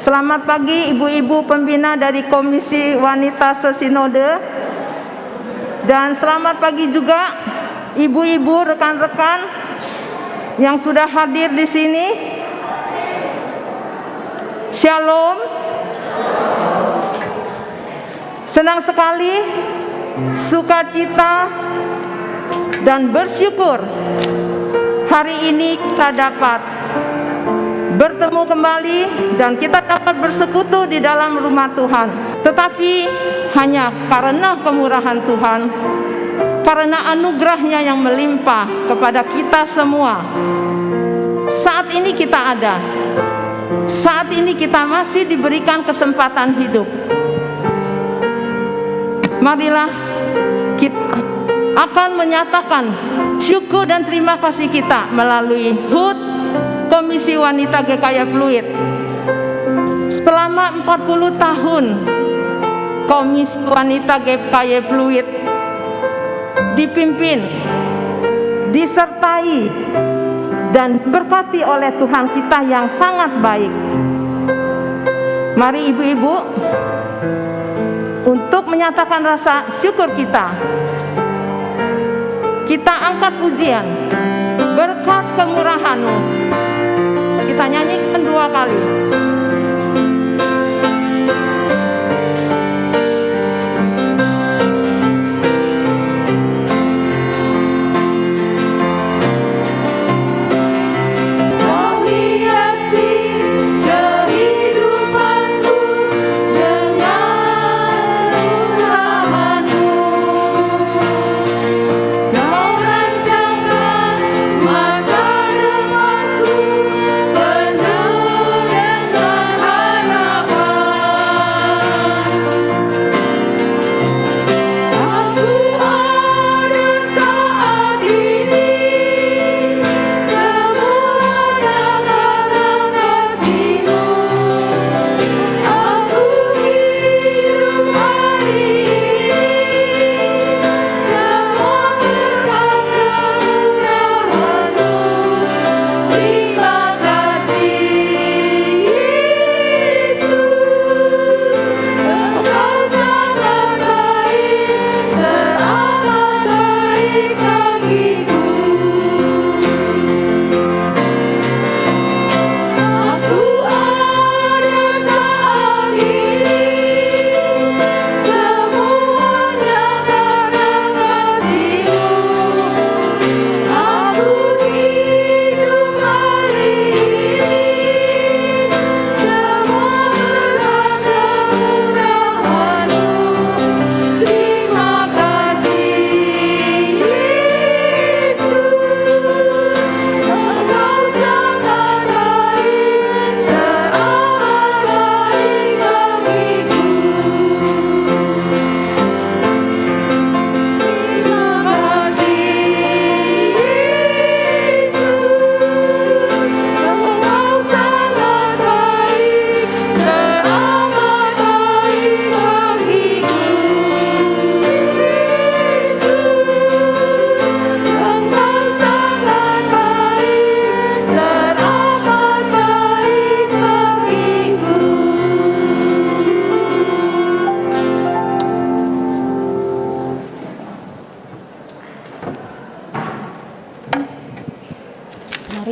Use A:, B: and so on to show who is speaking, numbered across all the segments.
A: Selamat pagi ibu-ibu pembina dari Komisi Wanita Sesinode. Dan selamat pagi juga ibu-ibu rekan-rekan yang sudah hadir di sini. Shalom. Senang sekali, sukacita dan bersyukur hari ini kita dapat bertemu kembali dan kita dapat bersekutu di dalam rumah Tuhan. Tetapi hanya karena kemurahan Tuhan, karena anugerahnya yang melimpah kepada kita semua, saat ini kita ada. Saat ini kita masih diberikan kesempatan hidup. Marilah kita akan menyatakan syukur dan terima kasih kita melalui HUT Komisi Wanita GKY Fluid. Selama 40 tahun Komisi Wanita GKY Fluid dipimpin, disertai dan berkati oleh Tuhan kita yang sangat baik. Mari ibu-ibu, untuk menyatakan rasa syukur kita angkat pujian, berkat kemurahan-Mu. Kita nyanyikan 2 kali.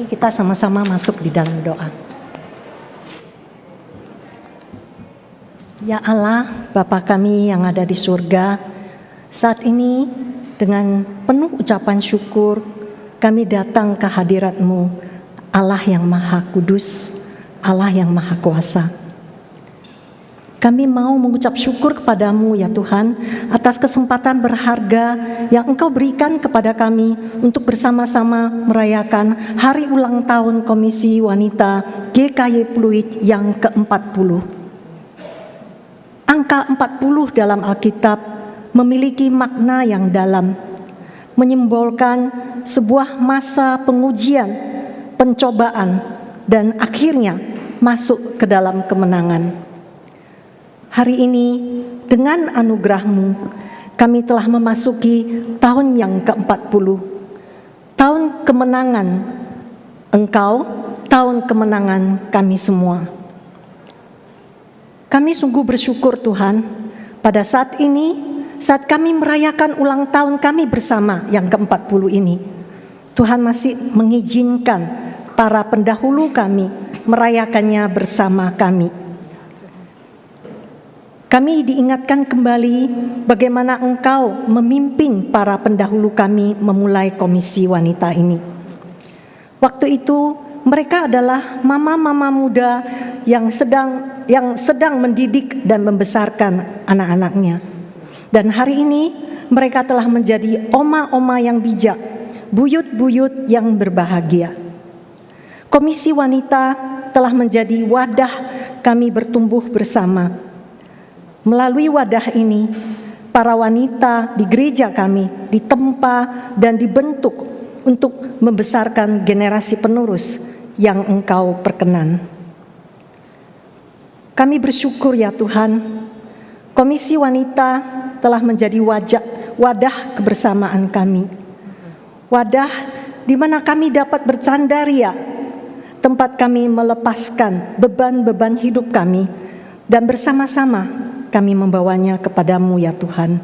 B: Kita sama-sama masuk di dalam doa. Ya Allah, Bapa kami yang ada di surga, saat ini dengan penuh ucapan syukur kami datang ke hadirat-Mu, Allah yang Maha Kudus, Allah yang Maha Kuasa. Kami mau mengucap syukur kepadamu ya Tuhan atas kesempatan berharga yang Engkau berikan kepada kami untuk bersama-sama merayakan hari ulang tahun Komisi Wanita GKY Fluid yang ke-40. Angka 40 dalam Alkitab memiliki makna yang dalam, menyimbolkan sebuah masa pengujian, pencobaan, dan akhirnya masuk ke dalam kemenangan. Hari ini dengan anugerah-Mu kami telah memasuki tahun yang ke-40, tahun kemenangan Engkau, tahun kemenangan kami semua. Kami sungguh bersyukur Tuhan, pada saat ini, saat kami merayakan ulang tahun kami bersama yang ke-40 ini, Tuhan masih mengizinkan para pendahulu kami merayakannya bersama kami. Kami diingatkan kembali bagaimana Engkau memimpin para pendahulu kami memulai komisi wanita ini. Waktu itu mereka adalah mama-mama muda yang sedang mendidik dan membesarkan anak-anaknya. Dan hari ini mereka telah menjadi oma-oma yang bijak, buyut-buyut yang berbahagia. Komisi wanita telah menjadi wadah kami bertumbuh bersama. Melalui wadah ini, para wanita di gereja kami ditempa dan dibentuk untuk membesarkan generasi penerus yang Engkau perkenan. Kami bersyukur ya Tuhan, Komisi Wanita telah menjadi wadah kebersamaan kami. Wadah di mana kami dapat bercandaria, tempat kami melepaskan beban-beban hidup kami, dan bersama-sama kami membawanya kepadamu ya Tuhan.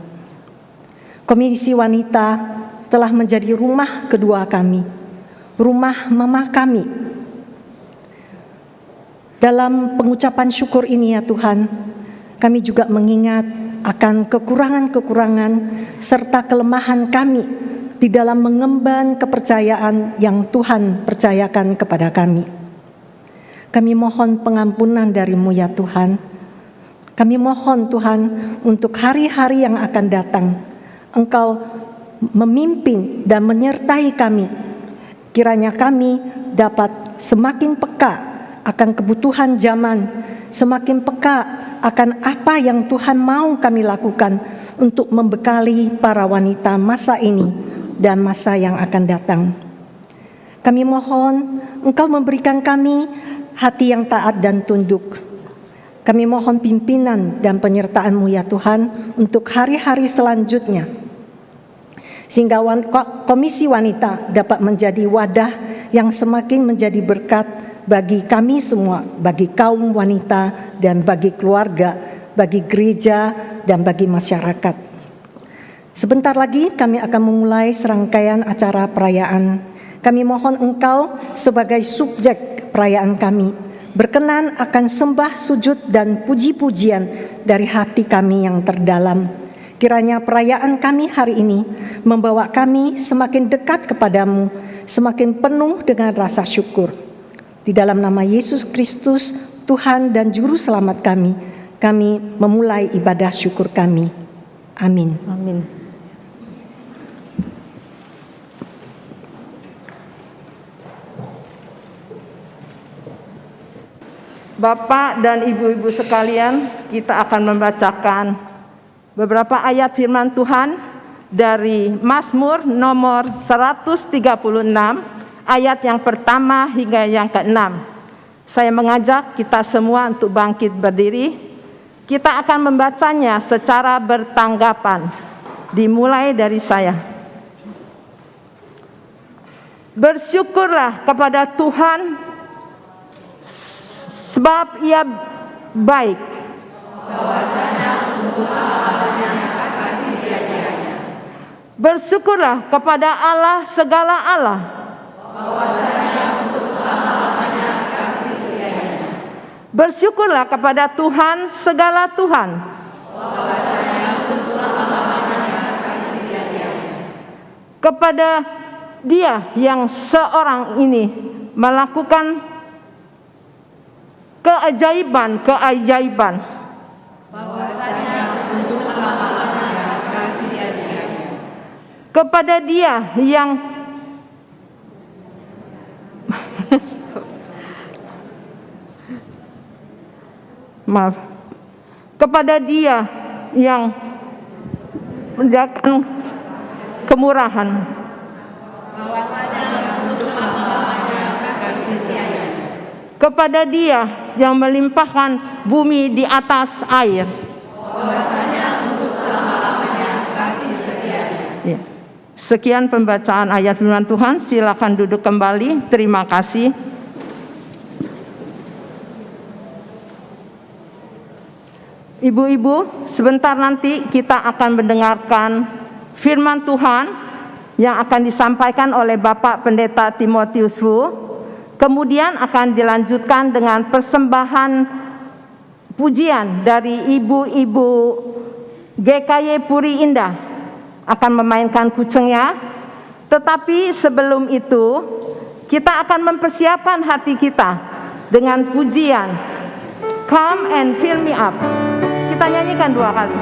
B: Komisi Wanita telah menjadi rumah kedua kami, rumah mama kami. Dalam pengucapan syukur ini ya Tuhan, kami juga mengingat akan kekurangan-kekurangan serta kelemahan kami di dalam mengemban kepercayaan yang Tuhan percayakan kepada kami. Kami mohon pengampunan dari-Mu ya Tuhan. Kami mohon Tuhan untuk hari-hari yang akan datang, Engkau memimpin dan menyertai kami. Kiranya kami dapat semakin peka akan kebutuhan zaman, semakin peka akan apa yang Tuhan mau kami lakukan untuk membekali para wanita masa ini dan masa yang akan datang. Kami mohon Engkau memberikan kami hati yang taat dan tunduk. Kami mohon pimpinan dan penyertaan-Mu ya Tuhan untuk hari-hari selanjutnya, sehingga Komisi Wanita dapat menjadi wadah yang semakin menjadi berkat bagi kami semua, bagi kaum wanita dan bagi keluarga, bagi gereja dan bagi masyarakat. Sebentar lagi kami akan memulai serangkaian acara perayaan. Kami mohon Engkau sebagai subjek perayaan kami berkenan akan sembah, sujud dan puji-pujian dari hati kami yang terdalam. Kiranya perayaan kami hari ini membawa kami semakin dekat kepadamu, semakin penuh dengan rasa syukur. Di dalam nama Yesus Kristus, Tuhan dan Juru Selamat kami memulai ibadah syukur kami. Amin.
A: Amin. Bapak dan Ibu-ibu sekalian, kita akan membacakan beberapa ayat firman Tuhan dari Mazmur nomor 136, ayat yang pertama hingga yang ke-6. Saya mengajak kita semua untuk bangkit berdiri. Kita akan membacanya secara bertanggapan. Dimulai dari saya. Bersyukurlah kepada Tuhan sebab Ia baik. Bersyukurlah kepada Allah segala Allah. Bersyukurlah kepada Tuhan segala Tuhan. Kepada Dia yang seorang ini melakukan keajaiban-keajaiban. Kepada Dia yang kepada Dia yang menjaga kemurahan, kepada Dia yang melimpahkan bumi di atas air, ya. Sekian pembacaan ayat firman Tuhan. Silakan duduk kembali. Terima kasih. Ibu-ibu, sebentar nanti kita akan mendengarkan firman Tuhan yang akan disampaikan oleh Bapak Pendeta Timotius Fu. Kemudian akan dilanjutkan dengan persembahan pujian dari ibu-ibu GKY Puri Indah akan memainkan kucengnya. Tetapi sebelum itu kita akan mempersiapkan hati kita dengan pujian Come and Fill Me Up. Kita nyanyikan 2 kali.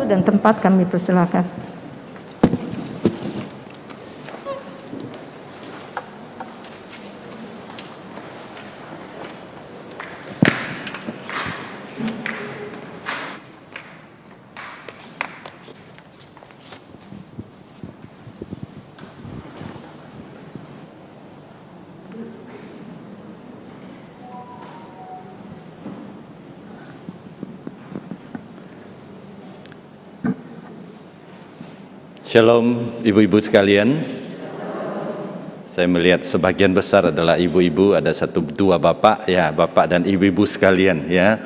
A: Dan tempat kami persilakan.
C: Shalom ibu-ibu sekalian. Saya melihat sebagian besar adalah ibu-ibu, ada 1-2 bapak ya, bapak dan ibu-ibu sekalian ya.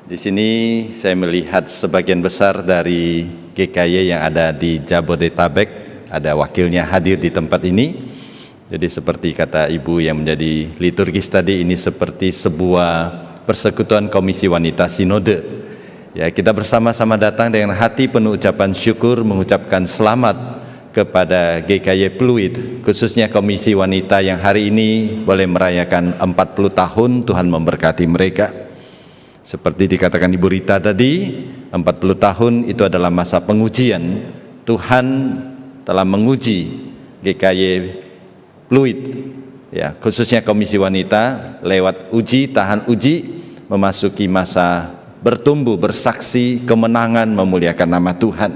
C: Di sini saya melihat sebagian besar dari GKY yang ada di Jabodetabek, ada wakilnya hadir di tempat ini. Jadi seperti kata ibu yang menjadi liturgis tadi, ini seperti sebuah persekutuan Komisi Wanita Sinode. Ya, kita bersama-sama datang dengan hati penuh ucapan syukur, mengucapkan selamat kepada GKY Pluit, khususnya Komisi Wanita yang hari ini boleh merayakan 40 tahun. Tuhan memberkati mereka. Seperti dikatakan Ibu Rita tadi, 40 tahun itu adalah masa pengujian, Tuhan telah menguji GKY Pluit, ya, khususnya Komisi Wanita lewat uji, tahan uji, memasuki masa bertumbuh, bersaksi, kemenangan, memuliakan nama Tuhan.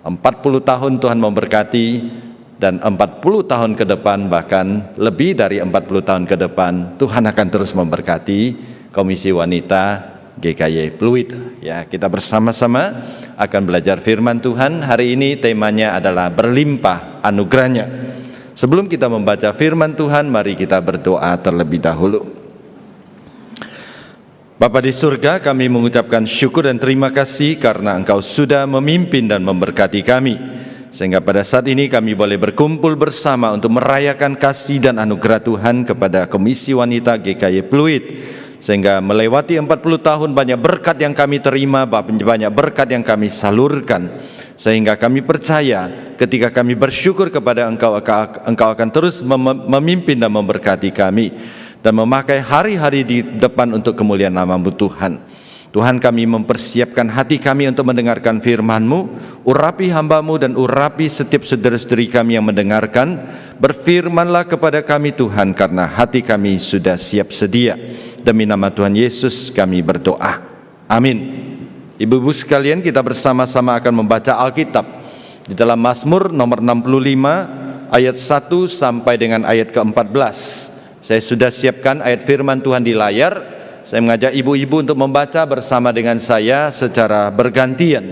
C: 40 tahun Tuhan memberkati, dan 40 tahun ke depan, bahkan lebih dari 40 tahun ke depan, Tuhan akan terus memberkati Komisi Wanita GKY Pluit. Ya, kita bersama-sama akan belajar firman Tuhan. Hari ini temanya adalah berlimpah anugerahnya. Sebelum kita membaca firman Tuhan, mari kita berdoa terlebih dahulu. Bapa di surga, kami mengucapkan syukur dan terima kasih karena Engkau sudah memimpin dan memberkati kami, sehingga pada saat ini kami boleh berkumpul bersama untuk merayakan kasih dan anugerah Tuhan kepada Komisi Wanita GKY Pluit. Sehingga melewati 40 tahun banyak berkat yang kami terima, banyak berkat yang kami salurkan. Sehingga kami percaya ketika kami bersyukur kepada Engkau, Engkau akan terus memimpin dan memberkati kami, dan memakai hari-hari di depan untuk kemuliaan nama-Mu Tuhan. Tuhan, kami mempersiapkan hati kami untuk mendengarkan firman-Mu. Urapi hamba-Mu dan urapi setiap saudara-saudari kami yang mendengarkan. Berfirmanlah kepada kami Tuhan, karena hati kami sudah siap sedia. Demi nama Tuhan Yesus kami berdoa. Amin. Ibu-ibu sekalian, kita bersama-sama akan membaca Alkitab di dalam Mazmur nomor 65 ayat 1 sampai dengan ayat ke-14. Saya sudah siapkan ayat firman Tuhan di layar. Saya mengajak ibu-ibu untuk membaca bersama dengan saya secara bergantian.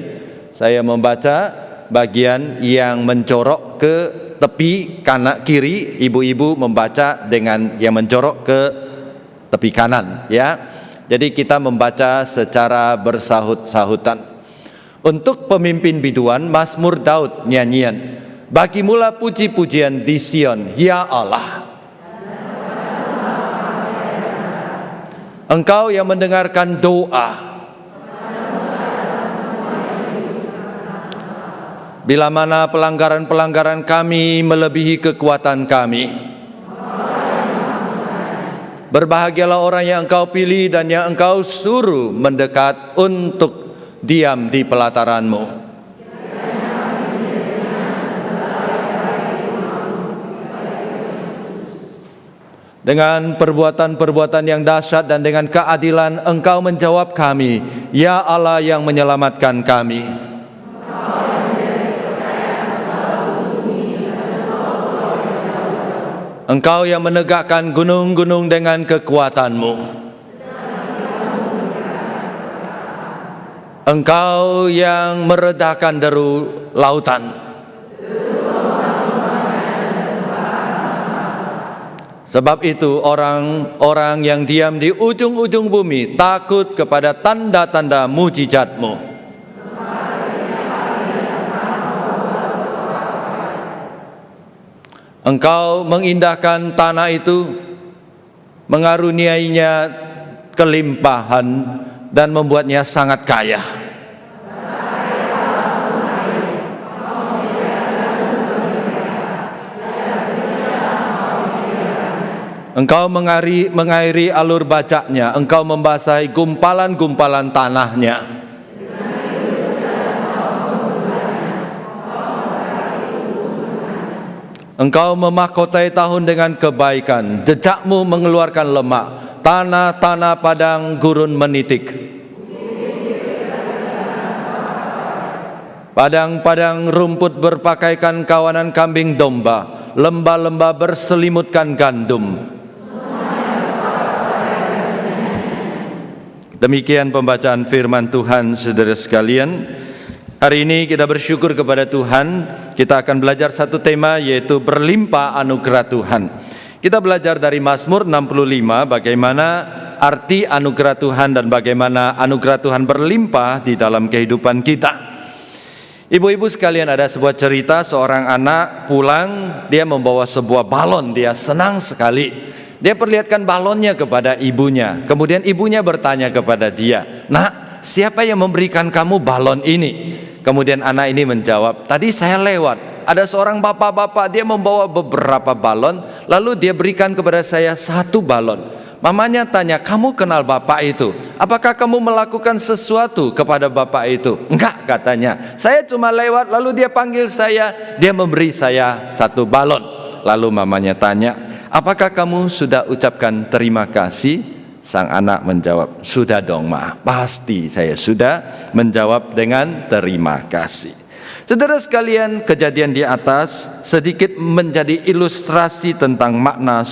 C: Saya membaca bagian yang mencorok ke tepi kanan kiri, ibu-ibu membaca dengan yang mencorok ke tepi kanan, ya. Jadi kita membaca secara bersahut-sahutan. Untuk pemimpin biduan, Mazmur Daud, nyanyian. Bagimulah puji-pujian di Sion, ya Allah. Engkau yang mendengarkan doa. Bila mana pelanggaran-pelanggaran kami melebihi kekuatan kami, berbahagialah orang yang Engkau pilih dan yang Engkau suruh mendekat untuk diam di pelataran-Mu. Dengan perbuatan-perbuatan yang dahsyat dan dengan keadilan Engkau menjawab kami, ya Allah yang menyelamatkan kami. Engkau yang menegakkan gunung-gunung dengan kekuatan-Mu. Engkau yang meredahkan deru lautan. Sebab itu orang-orang yang diam di ujung-ujung bumi takut kepada tanda-tanda mujizat-Mu. Engkau mengindahkan tanah itu, mengaruniainya kelimpahan dan membuatnya sangat kaya. Engkau mengairi alur bacaknya, Engkau membasahi gumpalan-gumpalan tanahnya. Engkau memahkotai tahun dengan kebaikan, jejak-Mu mengeluarkan lemak, tanah-tanah padang gurun menitik. Padang-padang rumput berpakaikan kawanan kambing domba, lembah-lembah berselimutkan gandum. Demikian pembacaan firman Tuhan, saudara sekalian. Hari ini kita bersyukur kepada Tuhan. Kita akan belajar satu tema, yaitu berlimpah anugerah Tuhan. Kita belajar dari Mazmur 65 bagaimana arti anugerah Tuhan dan bagaimana anugerah Tuhan berlimpah di dalam kehidupan kita. Ibu-ibu sekalian, ada sebuah cerita seorang anak pulang, dia membawa sebuah balon, dia senang sekali. Dia perlihatkan balonnya kepada ibunya. Kemudian ibunya bertanya kepada dia, "Nak, siapa yang memberikan kamu balon ini?" Kemudian anak ini menjawab, "Tadi saya lewat, ada seorang bapak-bapak, dia membawa beberapa balon, lalu dia berikan kepada saya satu balon. Mamanya tanya, kamu kenal bapak itu? Apakah kamu melakukan sesuatu kepada bapak itu? Enggak, katanya. Saya cuma lewat, lalu dia panggil saya, dia memberi saya 1 balon. Lalu mamanya tanya, apakah kamu sudah ucapkan terima kasih? Sang anak menjawab, sudah dong Ma, pasti saya sudah menjawab dengan terima kasih. Saudara sekalian, kejadian di atas sedikit menjadi ilustrasi tentang makna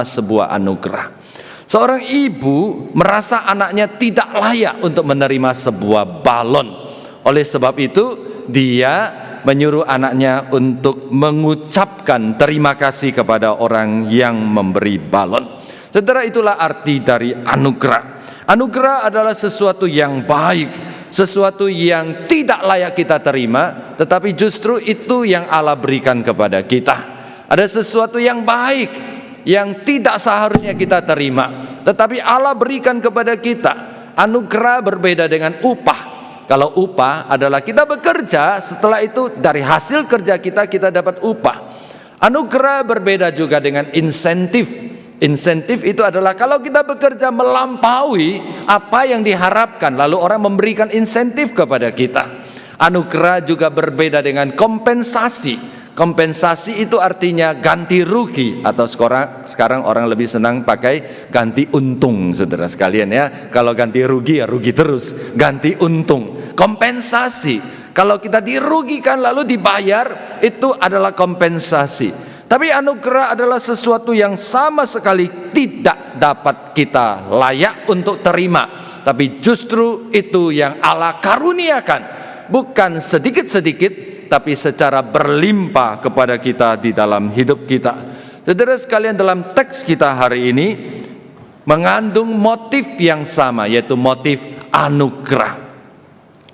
C: sebuah anugerah. Seorang ibu merasa anaknya tidak layak untuk menerima sebuah balon. Oleh sebab itu, dia menyuruh anaknya untuk mengucapkan terima kasih kepada orang yang memberi balon. Saudara, itulah arti dari anugerah. Anugerah adalah sesuatu yang baik, sesuatu yang tidak layak kita terima, tetapi justru itu yang Allah berikan kepada kita. Ada sesuatu yang baik yang tidak seharusnya kita terima, tetapi Allah berikan kepada kita. Anugerah berbeda dengan upah. Kalau upah adalah kita bekerja, setelah itu dari hasil kerja kita dapat upah. Anugerah berbeda juga dengan insentif. Insentif itu adalah kalau kita bekerja melampaui apa yang diharapkan, lalu orang memberikan insentif kepada kita. Anugerah juga berbeda dengan kompensasi. Kompensasi itu artinya ganti rugi, atau sekarang orang lebih senang pakai ganti untung, saudara sekalian ya. Kalau ganti rugi ya rugi terus, ganti untung. Kompensasi, kalau kita dirugikan lalu dibayar, itu adalah kompensasi. Tapi anugerah adalah sesuatu yang sama sekali tidak dapat kita layak untuk terima. Tapi justru itu yang Allah karuniakan, bukan sedikit-sedikit, tapi secara berlimpah kepada kita di dalam hidup kita. Saudara sekalian, dalam teks kita hari ini mengandung motif yang sama, yaitu motif anugerah.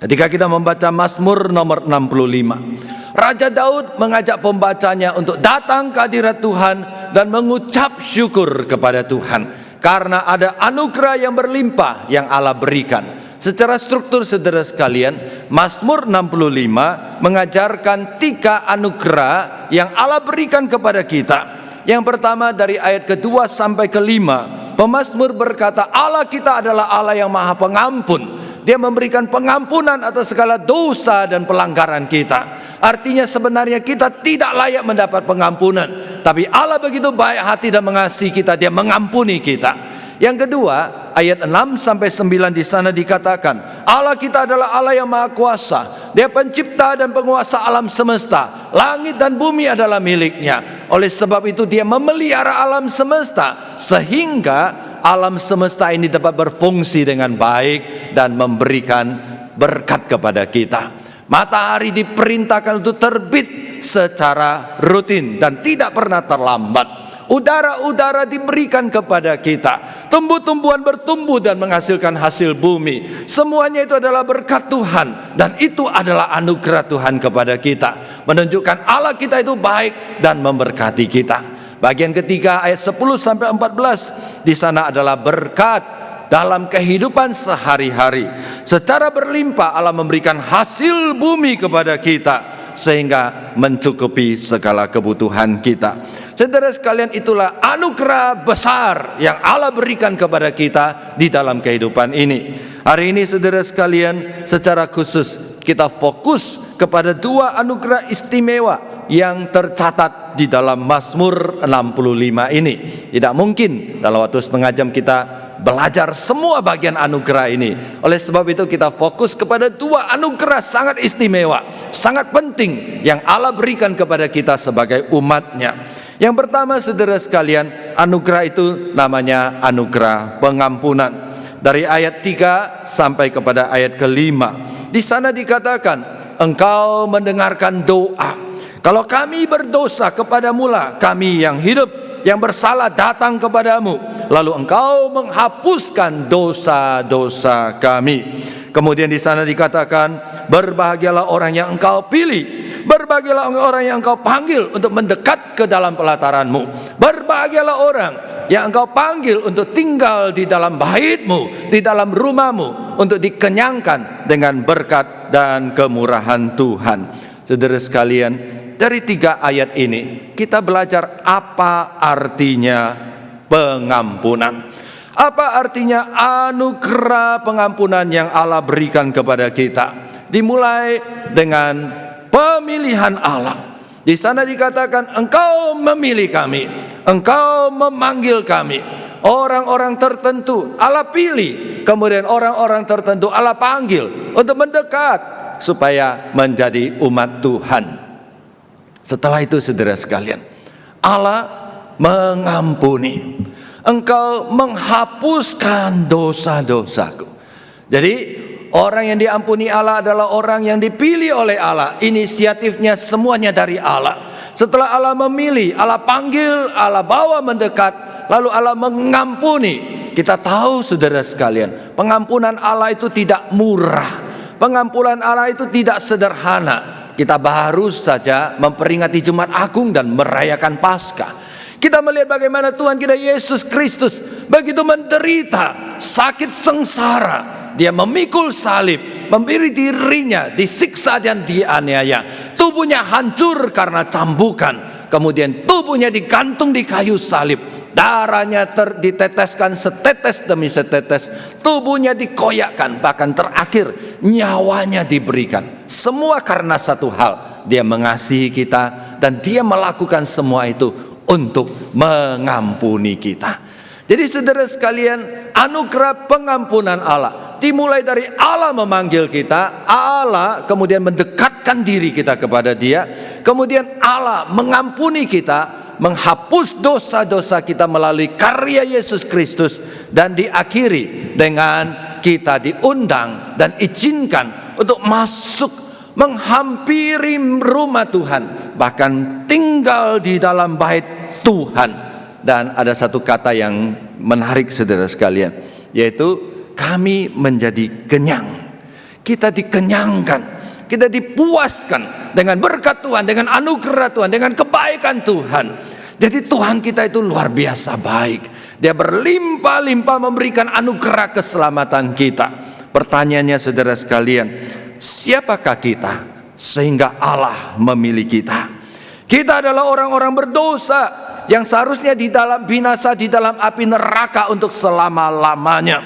C: Ketika kita membaca Mazmur nomor 65, Raja Daud mengajak pembacanya untuk datang ke hadirat Tuhan dan mengucap syukur kepada Tuhan karena ada anugerah yang berlimpah yang Allah berikan. Secara struktur, saudara sekalian, Mazmur 65 mengajarkan 3 anugerah yang Allah berikan kepada kita. Yang pertama, dari ayat kedua sampai kelima, pemazmur berkata, Allah kita adalah Allah yang maha pengampun. Dia memberikan pengampunan atas segala dosa dan pelanggaran kita. Artinya sebenarnya kita tidak layak mendapat pengampunan, tapi Allah begitu baik hati dan mengasihi kita, Dia mengampuni kita. Yang kedua, ayat 6 sampai 9 di sana dikatakan, Allah kita adalah Allah yang maha kuasa. Dia pencipta dan penguasa alam semesta. Langit dan bumi adalah miliknya. Oleh sebab itu Dia memelihara alam semesta sehingga alam semesta ini dapat berfungsi dengan baik dan memberikan berkat kepada kita. Matahari diperintahkan untuk terbit secara rutin dan tidak pernah terlambat. Udara-udara diberikan kepada kita. Tumbuh-tumbuhan bertumbuh dan menghasilkan hasil bumi. Semuanya itu adalah berkat Tuhan, dan itu adalah anugerah Tuhan kepada kita, menunjukkan Allah kita itu baik dan memberkati kita. Bagian ketiga ayat 10 sampai 14 di sana adalah berkat dalam kehidupan sehari-hari. Secara berlimpah Allah memberikan hasil bumi kepada kita sehingga mencukupi segala kebutuhan kita. Saudara sekalian, itulah anugerah besar yang Allah berikan kepada kita di dalam kehidupan ini. Hari ini saudara sekalian, secara khusus kita fokus kepada 2 anugerah istimewa yang tercatat di dalam Mazmur 65 ini. Tidak mungkin dalam waktu setengah jam kita belajar semua bagian anugerah ini. Oleh sebab itu kita fokus kepada 2 anugerah sangat istimewa, sangat penting yang Allah berikan kepada kita sebagai umatnya. Yang pertama saudara sekalian, anugerah itu namanya anugerah pengampunan. Dari ayat 3 sampai kepada ayat ke-5, di sana dikatakan, Engkau mendengarkan doa. Kalau kami berdosa kepadamu-lah kami yang hidup, yang bersalah datang kepadamu, lalu Engkau menghapuskan dosa-dosa kami. Kemudian di sana dikatakan, berbahagialah orang yang Engkau pilih, berbahagialah orang yang Engkau panggil untuk mendekat ke dalam pelataranmu. Berbahagialah orang yang Engkau panggil untuk tinggal di dalam bait-Mu, di dalam rumah-Mu, untuk dikenyangkan dengan berkat dan kemurahan Tuhan. Saudara sekalian, dari 3 ayat ini kita belajar apa artinya pengampunan. Apa artinya anugerah pengampunan yang Allah berikan kepada kita? Dimulai dengan pemilihan Allah. Di sana dikatakan, Engkau memilih kami, Engkau memanggil kami. Orang-orang tertentu Allah pilih, kemudian orang-orang tertentu Allah panggil untuk mendekat supaya menjadi umat Tuhan. Setelah itu saudara sekalian, Allah mengampuni. Engkau menghapuskan dosa-dosaku. Jadi orang yang diampuni Allah adalah orang yang dipilih oleh Allah. Inisiatifnya semuanya dari Allah. Setelah Allah memilih, Allah panggil, Allah bawa mendekat, lalu Allah mengampuni. Kita tahu saudara sekalian, pengampunan Allah itu tidak murah. Pengampunan Allah itu tidak sederhana. Kita baru saja memperingati Jumat Agung dan merayakan Paskah. Kita melihat bagaimana Tuhan kita Yesus Kristus begitu menderita, sakit sengsara. Dia memikul salib, memberi dirinya disiksa dan dianiaya. Tubuhnya hancur karena cambukan. Kemudian tubuhnya digantung di kayu salib. Darahnya diteteskan setetes demi setetes. Tubuhnya dikoyakkan, bahkan terakhir nyawanya diberikan. Semua karena satu hal, dia mengasihi kita dan dia melakukan semua itu untuk mengampuni kita. Jadi saudara sekalian, anugerah pengampunan Allah dimulai dari Allah memanggil kita, Allah kemudian mendekatkan diri kita kepada Dia, kemudian Allah mengampuni kita, menghapus dosa-dosa kita melalui karya Yesus Kristus, dan diakhiri dengan kita diundang dan izinkan untuk masuk menghampiri rumah Tuhan, bahkan tinggal di dalam bait Tuhan. Dan ada satu kata yang menarik saudara sekalian, yaitu kami menjadi kenyang. Kita dikenyangkan, kita dipuaskan dengan berkat Tuhan, dengan anugerah Tuhan, dengan kebaikan Tuhan. Jadi Tuhan kita itu luar biasa baik. Dia berlimpah-limpah memberikan anugerah keselamatan kita. Pertanyaannya saudara sekalian, siapakah kita sehingga Allah memilih kita? Kita adalah orang-orang berdosa yang seharusnya di dalam binasa, di dalam api neraka untuk selama-lamanya.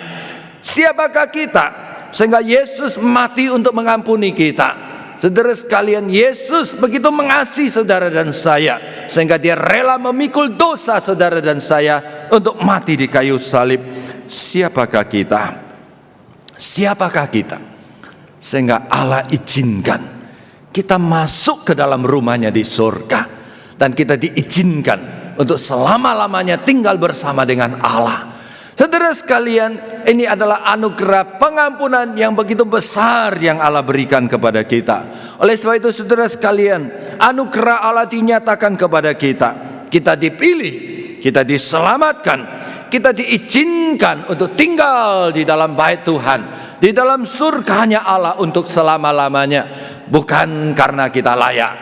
C: Siapakah kita sehingga Yesus mati untuk mengampuni kita? Saudara sekalian, Yesus begitu mengasihi saudara dan saya sehingga dia rela memikul dosa saudara dan saya untuk mati di kayu salib. Siapakah kita? Siapakah kita sehingga Allah izinkan kita masuk ke dalam rumahnya di surga, dan kita diizinkan untuk selama-lamanya tinggal bersama dengan Allah. Saudara sekalian, ini adalah anugerah pengampunan yang begitu besar yang Allah berikan kepada kita. Oleh sebab itu saudara sekalian, anugerah Allah dinyatakan kepada kita. Kita dipilih, kita diselamatkan, kita diizinkan untuk tinggal di dalam bait Tuhan, di dalam surganya Allah untuk selama-lamanya. Bukan karena kita layak,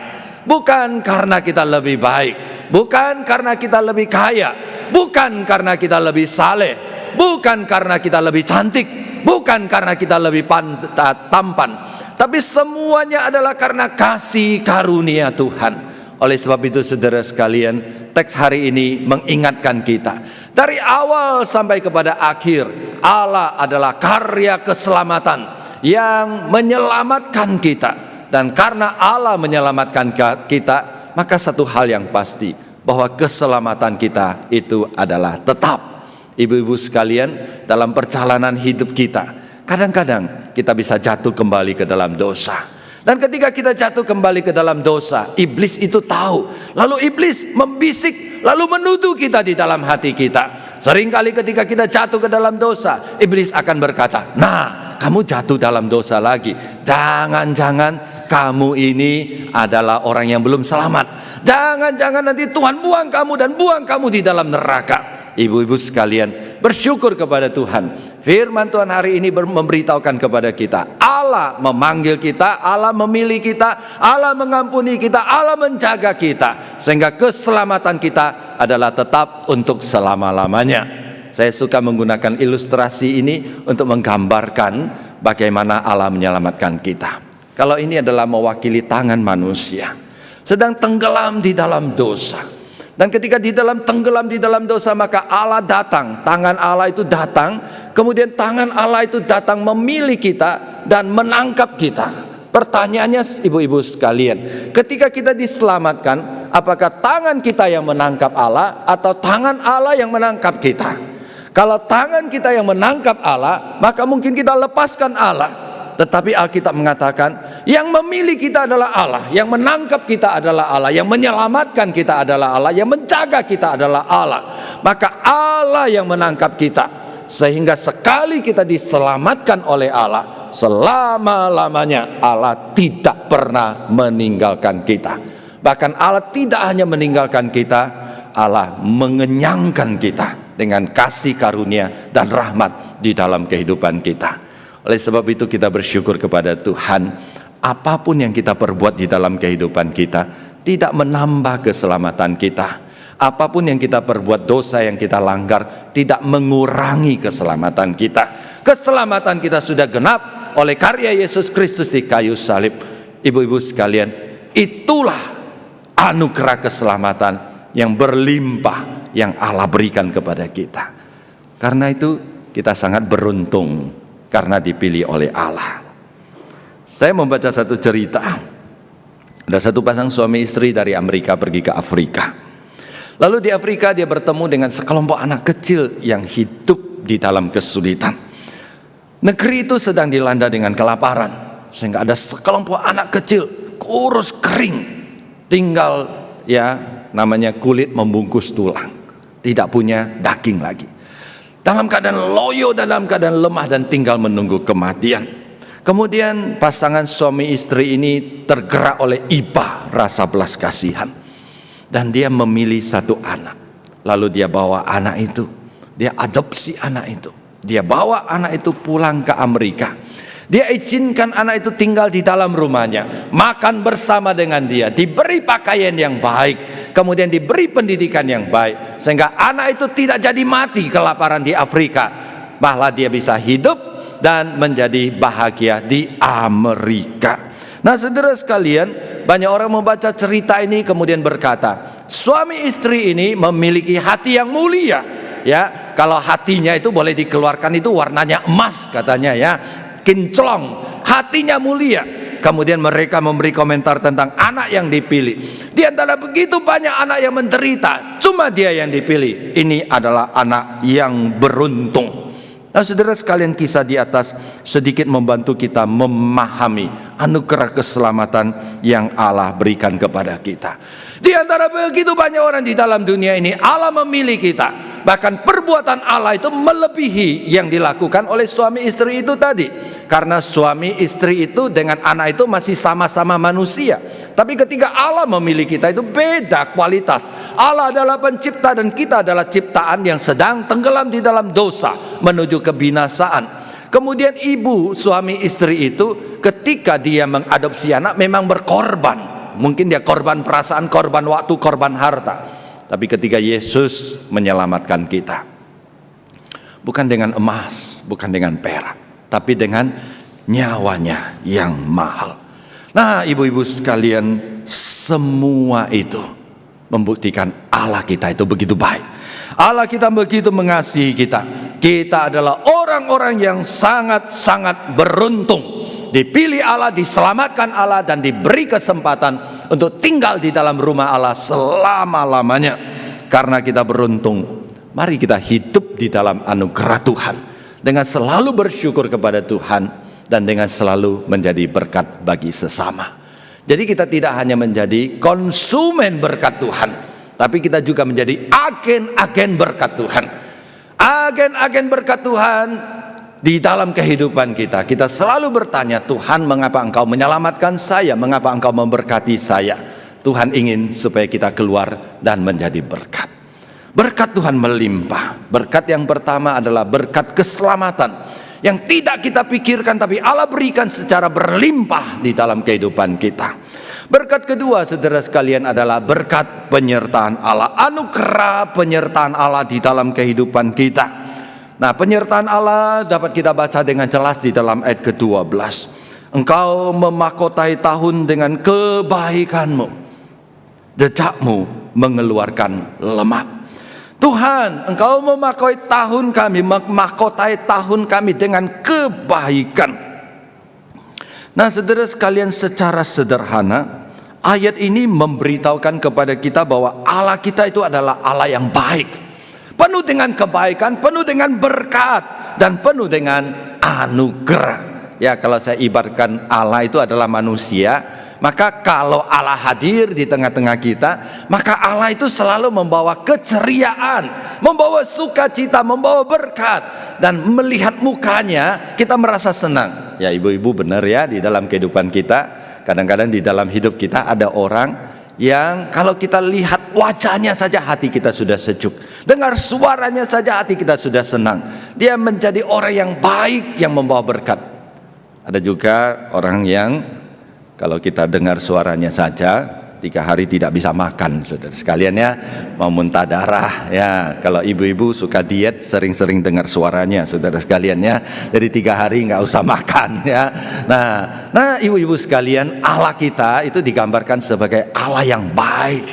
C: bukan karena kita lebih baik, bukan karena kita lebih kaya, bukan karena kita lebih saleh, bukan karena kita lebih cantik, bukan karena kita lebih tampan, tapi semuanya adalah karena kasih karunia Tuhan. Oleh sebab itu saudara sekalian, teks hari ini mengingatkan kita, dari awal sampai kepada akhir, Allah adalah karya keselamatan yang menyelamatkan kita. Dan karena Allah menyelamatkan kita, maka satu hal yang pasti, bahwa keselamatan kita itu adalah tetap. Ibu-ibu sekalian, dalam perjalanan hidup kita, kadang-kadang kita bisa jatuh kembali ke dalam dosa. Dan ketika kita jatuh kembali ke dalam dosa, iblis itu tahu. Lalu iblis membisik, lalu menuduh kita di dalam hati kita. Seringkali ketika kita jatuh ke dalam dosa, iblis akan berkata, nah, kamu jatuh dalam dosa lagi. Jangan-jangan kamu ini adalah orang yang belum selamat. Jangan-jangan nanti Tuhan buang kamu dan buang kamu di dalam neraka. Ibu-ibu sekalian, bersyukur kepada Tuhan. Firman Tuhan hari ini memberitahukan kepada kita, Allah memanggil kita, Allah memilih kita, Allah mengampuni kita, Allah menjaga kita, sehingga keselamatan kita adalah tetap untuk selama-lamanya. Saya suka menggunakan ilustrasi ini untuk menggambarkan bagaimana Allah menyelamatkan kita. Kalau ini adalah mewakili tangan manusia sedang tenggelam di dalam dosa, Dan ketika tenggelam di dalam dosa, maka Allah datang, tangan Allah itu datang, kemudian tangan Allah itu datang memilih kita dan menangkap kita. Pertanyaannya ibu-ibu sekalian, ketika kita diselamatkan, apakah tangan kita yang menangkap Allah atau tangan Allah yang menangkap kita? Kalau tangan kita yang menangkap Allah, maka mungkin kita lepaskan Allah. Tetapi Alkitab mengatakan yang memilih kita adalah Allah, yang menangkap kita adalah Allah, yang menyelamatkan kita adalah Allah, yang menjaga kita adalah Allah. Maka Allah yang menangkap kita, sehingga sekali kita diselamatkan oleh Allah, selama-lamanya Allah tidak pernah meninggalkan kita. Bahkan Allah tidak hanya meninggalkan kita, Allah mengenyangkan kita dengan kasih karunia dan rahmat di dalam kehidupan kita. Oleh sebab itu kita bersyukur kepada Tuhan, apapun yang kita perbuat di dalam kehidupan kita tidak menambah keselamatan kita. Apapun yang kita perbuat, dosa yang kita langgar tidak mengurangi keselamatan kita. Keselamatan kita sudah genap oleh karya Yesus Kristus di kayu salib. Ibu-ibu sekalian, itulah anugerah keselamatan yang berlimpah yang Allah berikan kepada kita. Karena itu kita sangat beruntung karena dipilih oleh Allah. Saya membaca satu cerita. Ada satu pasang suami istri dari Amerika pergi ke Afrika. Lalu di Afrika dia bertemu dengan sekelompok anak kecil yang hidup di dalam kesulitan. Negeri itu sedang dilanda dengan kelaparan, sehingga ada sekelompok anak kecil kurus kering, tinggal namanya kulit membungkus tulang, tidak punya daging lagi. Dalam keadaan loyo, dalam keadaan lemah dan tinggal menunggu kematian. Kemudian pasangan suami istri ini tergerak oleh iba, rasa belas kasihan. Dan dia memilih satu anak. Lalu dia bawa anak itu, dia adopsi anak itu. Dia bawa anak itu pulang ke Amerika. Dia izinkan anak itu tinggal di dalam rumahnya, makan bersama dengan dia, diberi pakaian yang baik, kemudian diberi pendidikan yang baik, sehingga anak itu tidak jadi mati kelaparan di Afrika, malah dia bisa hidup dan menjadi bahagia di Amerika. Nah, saudara sekalian, banyak orang membaca cerita ini kemudian berkata, suami istri ini memiliki hati yang mulia. Ya, kalau hatinya itu boleh dikeluarkan itu warnanya emas katanya ya, kinclong, hatinya mulia. Kemudian mereka memberi komentar tentang anak yang dipilih. Di antara begitu banyak anak yang menderita, cuma dia yang dipilih. Ini adalah anak yang beruntung. Nah, saudara sekalian, kisah di atas sedikit membantu kita memahami anugerah keselamatan yang Allah berikan kepada kita. Di antara begitu banyak orang di dalam dunia ini, Allah memilih kita. Bahkan perbuatan Allah itu melebihi yang dilakukan oleh suami istri itu tadi. Karena suami istri itu dengan anak itu masih sama-sama manusia. Tapi ketika Allah memilih kita itu beda kualitas. Allah adalah pencipta dan kita adalah ciptaan yang sedang tenggelam di dalam dosa menuju kebinasaan. Kemudian ibu suami istri itu ketika dia mengadopsi anak memang berkorban. Mungkin dia korban perasaan, korban waktu, korban harta. Tapi ketika Yesus menyelamatkan kita, bukan dengan emas, bukan dengan perak, tapi dengan nyawanya yang mahal. Nah, ibu-ibu sekalian, semua itu membuktikan Allah kita itu begitu baik. Allah kita begitu mengasihi kita. Kita adalah orang-orang yang sangat-sangat beruntung. Dipilih Allah, diselamatkan Allah, dan diberi kesempatan untuk tinggal di dalam rumah Allah selama-lamanya. Karena kita beruntung, mari kita hidup di dalam anugerah Tuhan dengan selalu bersyukur kepada Tuhan dan dengan selalu menjadi berkat bagi sesama. Jadi kita tidak hanya menjadi konsumen berkat Tuhan, tapi kita juga menjadi agen-agen berkat Tuhan. Agen-agen berkat Tuhan di dalam kehidupan kita. Kita selalu bertanya, Tuhan, mengapa Engkau menyelamatkan saya? Mengapa Engkau memberkati saya? Tuhan ingin supaya kita keluar dan menjadi berkat. Berkat Tuhan melimpah. Berkat yang pertama adalah berkat keselamatan yang tidak kita pikirkan, tapi Allah berikan secara berlimpah di dalam kehidupan kita. Berkat kedua, saudara sekalian, adalah berkat penyertaan Allah. Anugerah penyertaan Allah di dalam kehidupan kita. Nah, penyertaan Allah dapat kita baca dengan jelas di dalam ayat ke-12. Engkau memahkotai tahun dengan kebaikanmu, jejakmu mengeluarkan lemak. Tuhan, Engkau memahkotai tahun kami dengan kebaikan. Nah, saudara sekalian, secara sederhana ayat ini memberitahukan kepada kita bahwa Allah kita itu adalah Allah yang baik, penuh dengan kebaikan, penuh dengan berkat, dan penuh dengan anugerah. Ya, kalau saya ibaratkan Allah itu adalah manusia, maka kalau Allah hadir di tengah-tengah kita, maka Allah itu selalu membawa keceriaan, membawa sukacita, membawa berkat, dan melihat mukanya kita merasa senang. Ya, ibu-ibu benar ya, di dalam kehidupan kita, kadang-kadang di dalam hidup kita ada orang yang kalau kita lihat wajahnya saja hati kita sudah sejuk, dengar suaranya saja hati kita sudah senang. Dia menjadi orang yang baik, yang membawa berkat. Ada juga orang yang kalau kita dengar suaranya saja 3 hari tidak bisa makan, saudara sekalian ya, mau muntah darah ya. Kalau ibu-ibu suka diet, sering-sering dengar suaranya, saudara sekalian ya. Jadi 3 hari nggak usah makan ya. Nah ibu-ibu sekalian, Allah kita itu digambarkan sebagai Allah yang baik,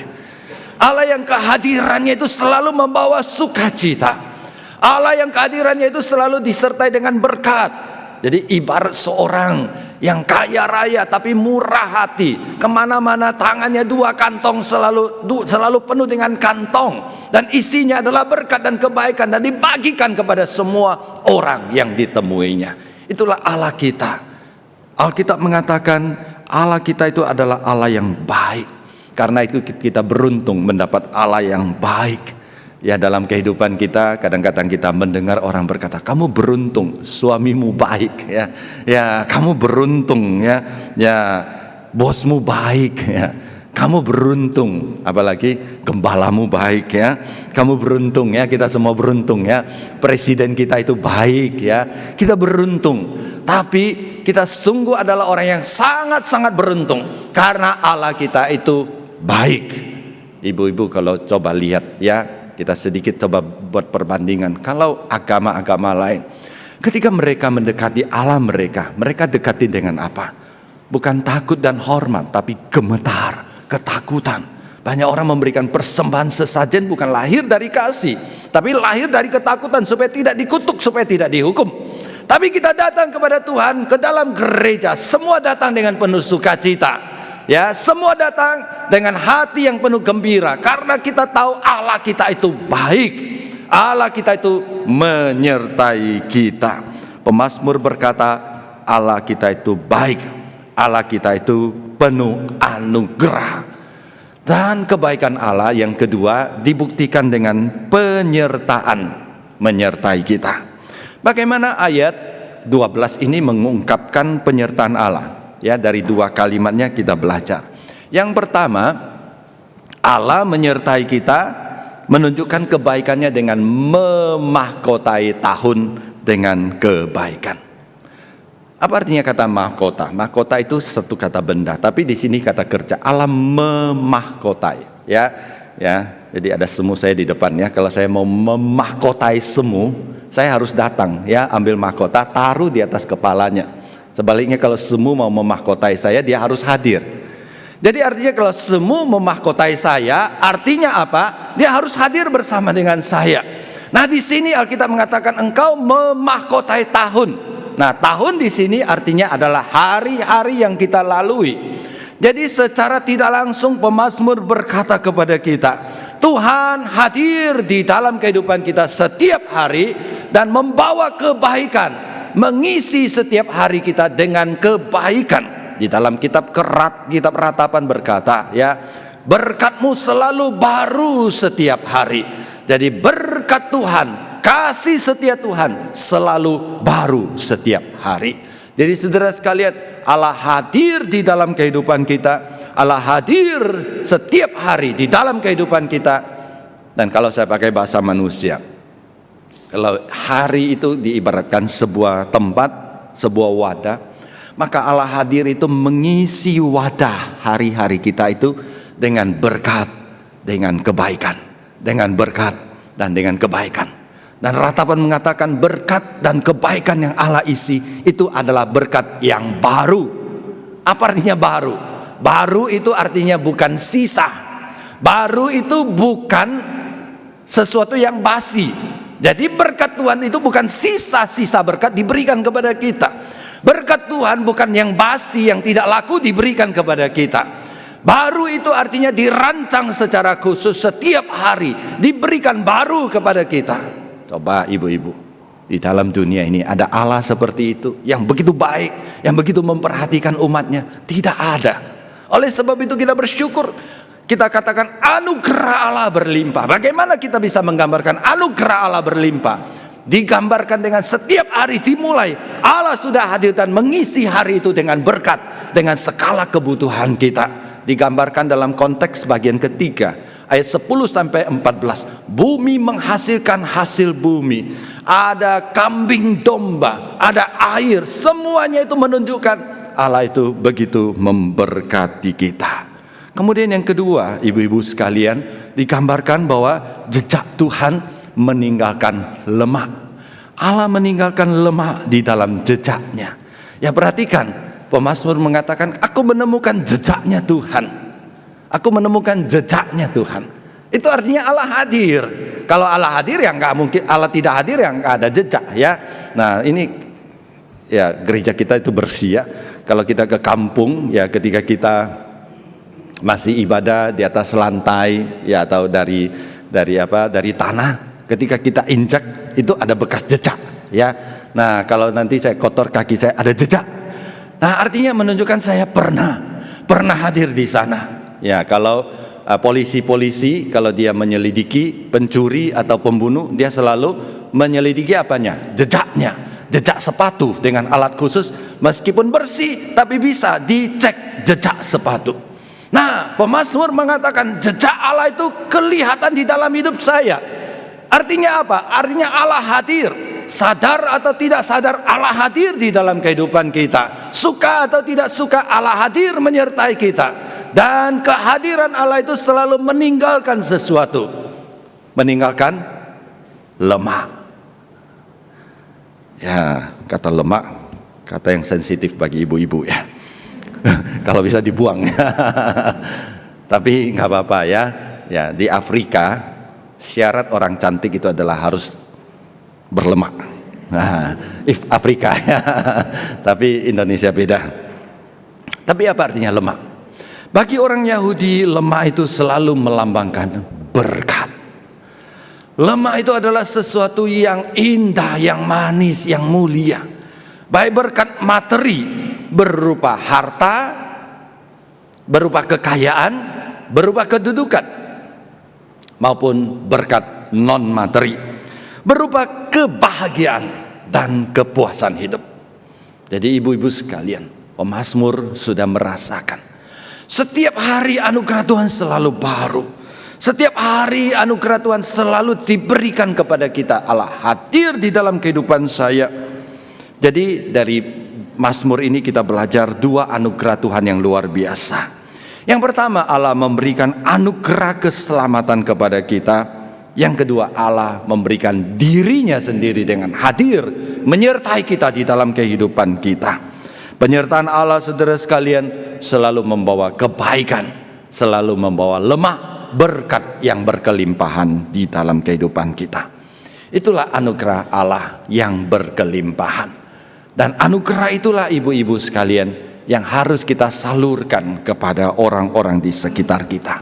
C: Allah yang kehadirannya itu selalu membawa sukacita, Allah yang kehadirannya itu selalu disertai dengan berkat. Jadi ibarat seorang yang kaya raya tapi murah hati, kemana-mana tangannya 2 kantong selalu penuh dengan kantong, dan isinya adalah berkat dan kebaikan, dan dibagikan kepada semua orang yang ditemuinya. Itulah Allah kita. Alkitab mengatakan Allah kita itu adalah Allah yang baik. Karena itu kita beruntung mendapat Allah yang baik. Ya, dalam kehidupan kita kadang-kadang kita mendengar orang berkata, kamu beruntung suamimu baik ya. Ya, kamu beruntung ya. Ya, bosmu baik ya. Kamu beruntung, apalagi gembalamu baik ya. Kamu beruntung ya, kita semua beruntung ya. Presiden kita itu baik ya. Kita beruntung. Tapi kita sungguh adalah orang yang sangat-sangat beruntung karena Allah kita itu baik. Ibu-ibu kalau coba lihat ya, kita sedikit coba buat perbandingan. Kalau agama-agama lain, ketika mereka mendekati Allah mereka dekati dengan apa? Bukan takut dan hormat, tapi gemetar, ketakutan. Banyak orang memberikan persembahan sesajen bukan lahir dari kasih, tapi lahir dari ketakutan supaya tidak dikutuk, supaya tidak dihukum. Tapi kita datang kepada Tuhan ke dalam gereja, semua datang dengan penuh sukacita. Ya, semua datang dengan hati yang penuh gembira karena kita tahu Allah kita itu baik. Allah kita itu menyertai kita. Pemazmur berkata, Allah kita itu baik. Allah kita itu penuh anugerah. Dan kebaikan Allah yang kedua dibuktikan dengan penyertaan, menyertai kita. Bagaimana ayat 12 ini mengungkapkan penyertaan Allah? Ya, dari 2 kalimatnya kita belajar. Yang pertama, Allah menyertai kita, menunjukkan kebaikannya dengan memahkotai tahun dengan kebaikan. Apa artinya kata mahkota? Mahkota itu satu kata benda, tapi di sini kata kerja. Allah memahkotai. Ya. Jadi ada semu saya di depan ya. Kalau saya mau memahkotai semu, saya harus datang ya, ambil mahkota, taruh di atas kepalanya. Sebaliknya kalau semu mau memahkotai saya, dia harus hadir. Jadi artinya kalau semu memahkotai saya, artinya apa? Dia harus hadir bersama dengan saya. Nah, di sini Alkitab mengatakan engkau memahkotai tahun. Nah, tahun di sini artinya adalah hari-hari yang kita lalui. Jadi secara tidak langsung pemazmur berkata kepada kita, Tuhan hadir di dalam kehidupan kita setiap hari dan membawa kebaikan, mengisi setiap hari kita dengan kebaikan. Di dalam kitab Ratapan berkata ya, berkat-Mu selalu baru setiap hari. Jadi berkat Tuhan, kasih setia Tuhan selalu baru setiap hari. Jadi saudara sekalian, Allah hadir di dalam kehidupan kita, Allah hadir setiap hari di dalam kehidupan kita. Dan kalau saya pakai bahasa manusia, kalau hari itu diibaratkan sebuah tempat, sebuah wadah, maka Allah hadir itu mengisi wadah hari-hari kita itu dengan berkat, dengan kebaikan, dengan berkat dan dengan kebaikan. Dan Ratapan mengatakan berkat dan kebaikan yang Allah isi itu adalah berkat yang baru. Apa artinya baru? Baru itu artinya bukan sisa. Baru itu bukan sesuatu yang basi. Jadi berkat Tuhan itu bukan sisa-sisa berkat diberikan kepada kita. Berkat Tuhan bukan yang basi, yang tidak laku diberikan kepada kita. Baru itu artinya dirancang secara khusus setiap hari, diberikan baru kepada kita. Coba ibu-ibu, di dalam dunia ini ada Allah seperti itu, yang begitu baik, yang begitu memperhatikan umatnya? Tidak ada. Oleh sebab itu kita bersyukur. Kita katakan anugerah Allah berlimpah. Bagaimana kita bisa menggambarkan anugerah Allah berlimpah? Digambarkan dengan setiap hari dimulai, Allah sudah hadir dan mengisi hari itu dengan berkat, dengan segala kebutuhan kita. Digambarkan dalam konteks bagian ketiga ayat 10-14. Bumi menghasilkan hasil bumi, ada kambing domba, ada air, semuanya itu menunjukkan Allah itu begitu memberkati kita. Kemudian yang kedua, ibu-ibu sekalian, digambarkan bahwa jejak Tuhan meninggalkan lemak. Allah meninggalkan lemak di dalam jejaknya. Ya, perhatikan, pemazmur mengatakan, aku menemukan jejaknya Tuhan. Aku menemukan jejaknya Tuhan. Itu artinya Allah hadir. Kalau Allah hadir ya nggak mungkin, Allah tidak hadir ya nggak ada jejak ya. Nah ini ya gereja kita itu bersih ya. Kalau kita ke kampung ya, ketika kita masih ibadah di atas lantai ya, atau dari tanah, ketika kita injak itu ada bekas jejak ya. Nah kalau nanti saya kotor kaki saya ada jejak. Nah artinya menunjukkan saya pernah hadir di sana. Ya kalau polisi kalau dia menyelidiki pencuri atau pembunuh, dia selalu menyelidiki apanya? Jejaknya, jejak sepatu dengan alat khusus, meskipun bersih tapi bisa dicek jejak sepatu. Nah pemazmur mengatakan jejak Allah itu kelihatan di dalam hidup saya. Artinya apa? Artinya Allah hadir. Sadar atau tidak sadar, Allah hadir di dalam kehidupan kita. Suka atau tidak suka, Allah hadir menyertai kita. Dan kehadiran Allah itu selalu meninggalkan sesuatu. Meninggalkan lemak. Ya, kata lemak, kata yang sensitif bagi ibu-ibu ya. Kalau bisa dibuang. Tapi nggak apa-apa ya. Ya, di Afrika syarat orang cantik itu adalah harus berlemak. Nah, Afrika ya. Tapi Indonesia beda. Tapi apa artinya lemak? Bagi orang Yahudi, lemak itu selalu melambangkan berkat. Lemak itu adalah sesuatu yang indah, yang manis, yang mulia. Baik berkat materi berupa harta, berupa kekayaan, berupa kedudukan, maupun berkat non materi berupa kebahagiaan dan kepuasan hidup. Jadi ibu-ibu sekalian, pemazmur sudah merasakan setiap hari anugerah Tuhan selalu baru. Setiap hari anugerah Tuhan selalu diberikan kepada kita. Allah hadir di dalam kehidupan saya. Jadi dari Mazmur ini kita belajar dua anugerah Tuhan yang luar biasa. Yang pertama, Allah memberikan anugerah keselamatan kepada kita. Yang kedua, Allah memberikan dirinya sendiri dengan hadir menyertai kita di dalam kehidupan kita. Penyertaan Allah, saudara sekalian, selalu membawa kebaikan, selalu membawa lemak, berkat yang berkelimpahan di dalam kehidupan kita. Itulah anugerah Allah yang berkelimpahan. Dan anugerah itulah ibu-ibu sekalian yang harus kita salurkan kepada orang-orang di sekitar kita.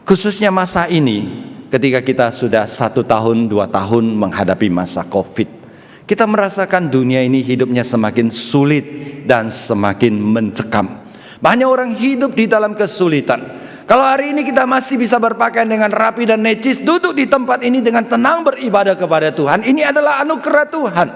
C: Khususnya masa ini, ketika kita sudah 1 tahun, 2 tahun menghadapi masa COVID, kita merasakan dunia ini hidupnya semakin sulit dan semakin mencekam. Banyak orang hidup di dalam kesulitan. Kalau hari ini kita masih bisa berpakaian dengan rapi dan necis, duduk di tempat ini dengan tenang beribadah kepada Tuhan, ini adalah anugerah Tuhan.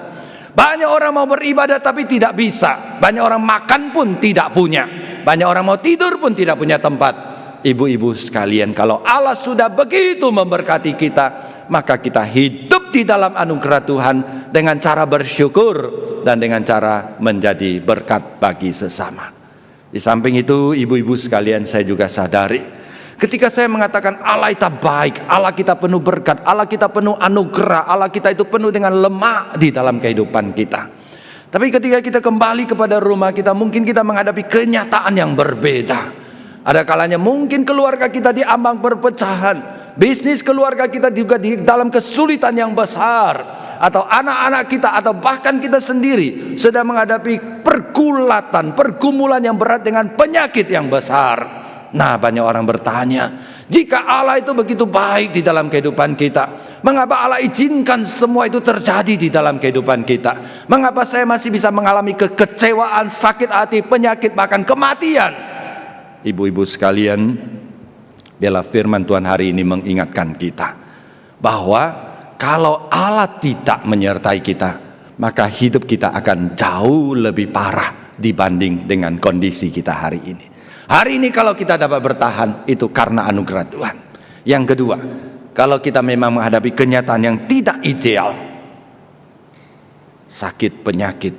C: Banyak orang mau beribadah tapi tidak bisa. Banyak orang makan pun tidak punya. Banyak orang mau tidur pun tidak punya tempat. Ibu-ibu sekalian, kalau Allah sudah begitu memberkati kita, maka kita hidup di dalam anugerah Tuhan dengan cara bersyukur dan dengan cara menjadi berkat bagi sesama. Di samping itu, ibu-ibu sekalian, saya juga sadari ketika saya mengatakan Allah itu baik, Allah kita penuh berkat, Allah kita penuh anugerah, Allah kita itu penuh dengan lemak di dalam kehidupan kita. Tapi ketika kita kembali kepada rumah kita, mungkin kita menghadapi kenyataan yang berbeda. Ada kalanya mungkin keluarga kita di ambang perpecahan, bisnis keluarga kita juga di dalam kesulitan yang besar, atau anak-anak kita atau bahkan kita sendiri sedang menghadapi pergumulan yang berat dengan penyakit yang besar. Nah, banyak orang bertanya, jika Allah itu begitu baik di dalam kehidupan kita, mengapa Allah izinkan semua itu terjadi di dalam kehidupan kita? Mengapa saya masih bisa mengalami kekecewaan, sakit hati, penyakit, bahkan kematian? Ibu-ibu sekalian, biarlah firman Tuhan hari ini mengingatkan kita bahwa kalau Allah tidak menyertai kita, maka hidup kita akan jauh lebih parah dibanding dengan kondisi kita hari ini. Hari ini kalau kita dapat bertahan, itu karena anugerah Tuhan. Yang kedua, kalau kita memang menghadapi kenyataan yang tidak ideal, sakit, penyakit,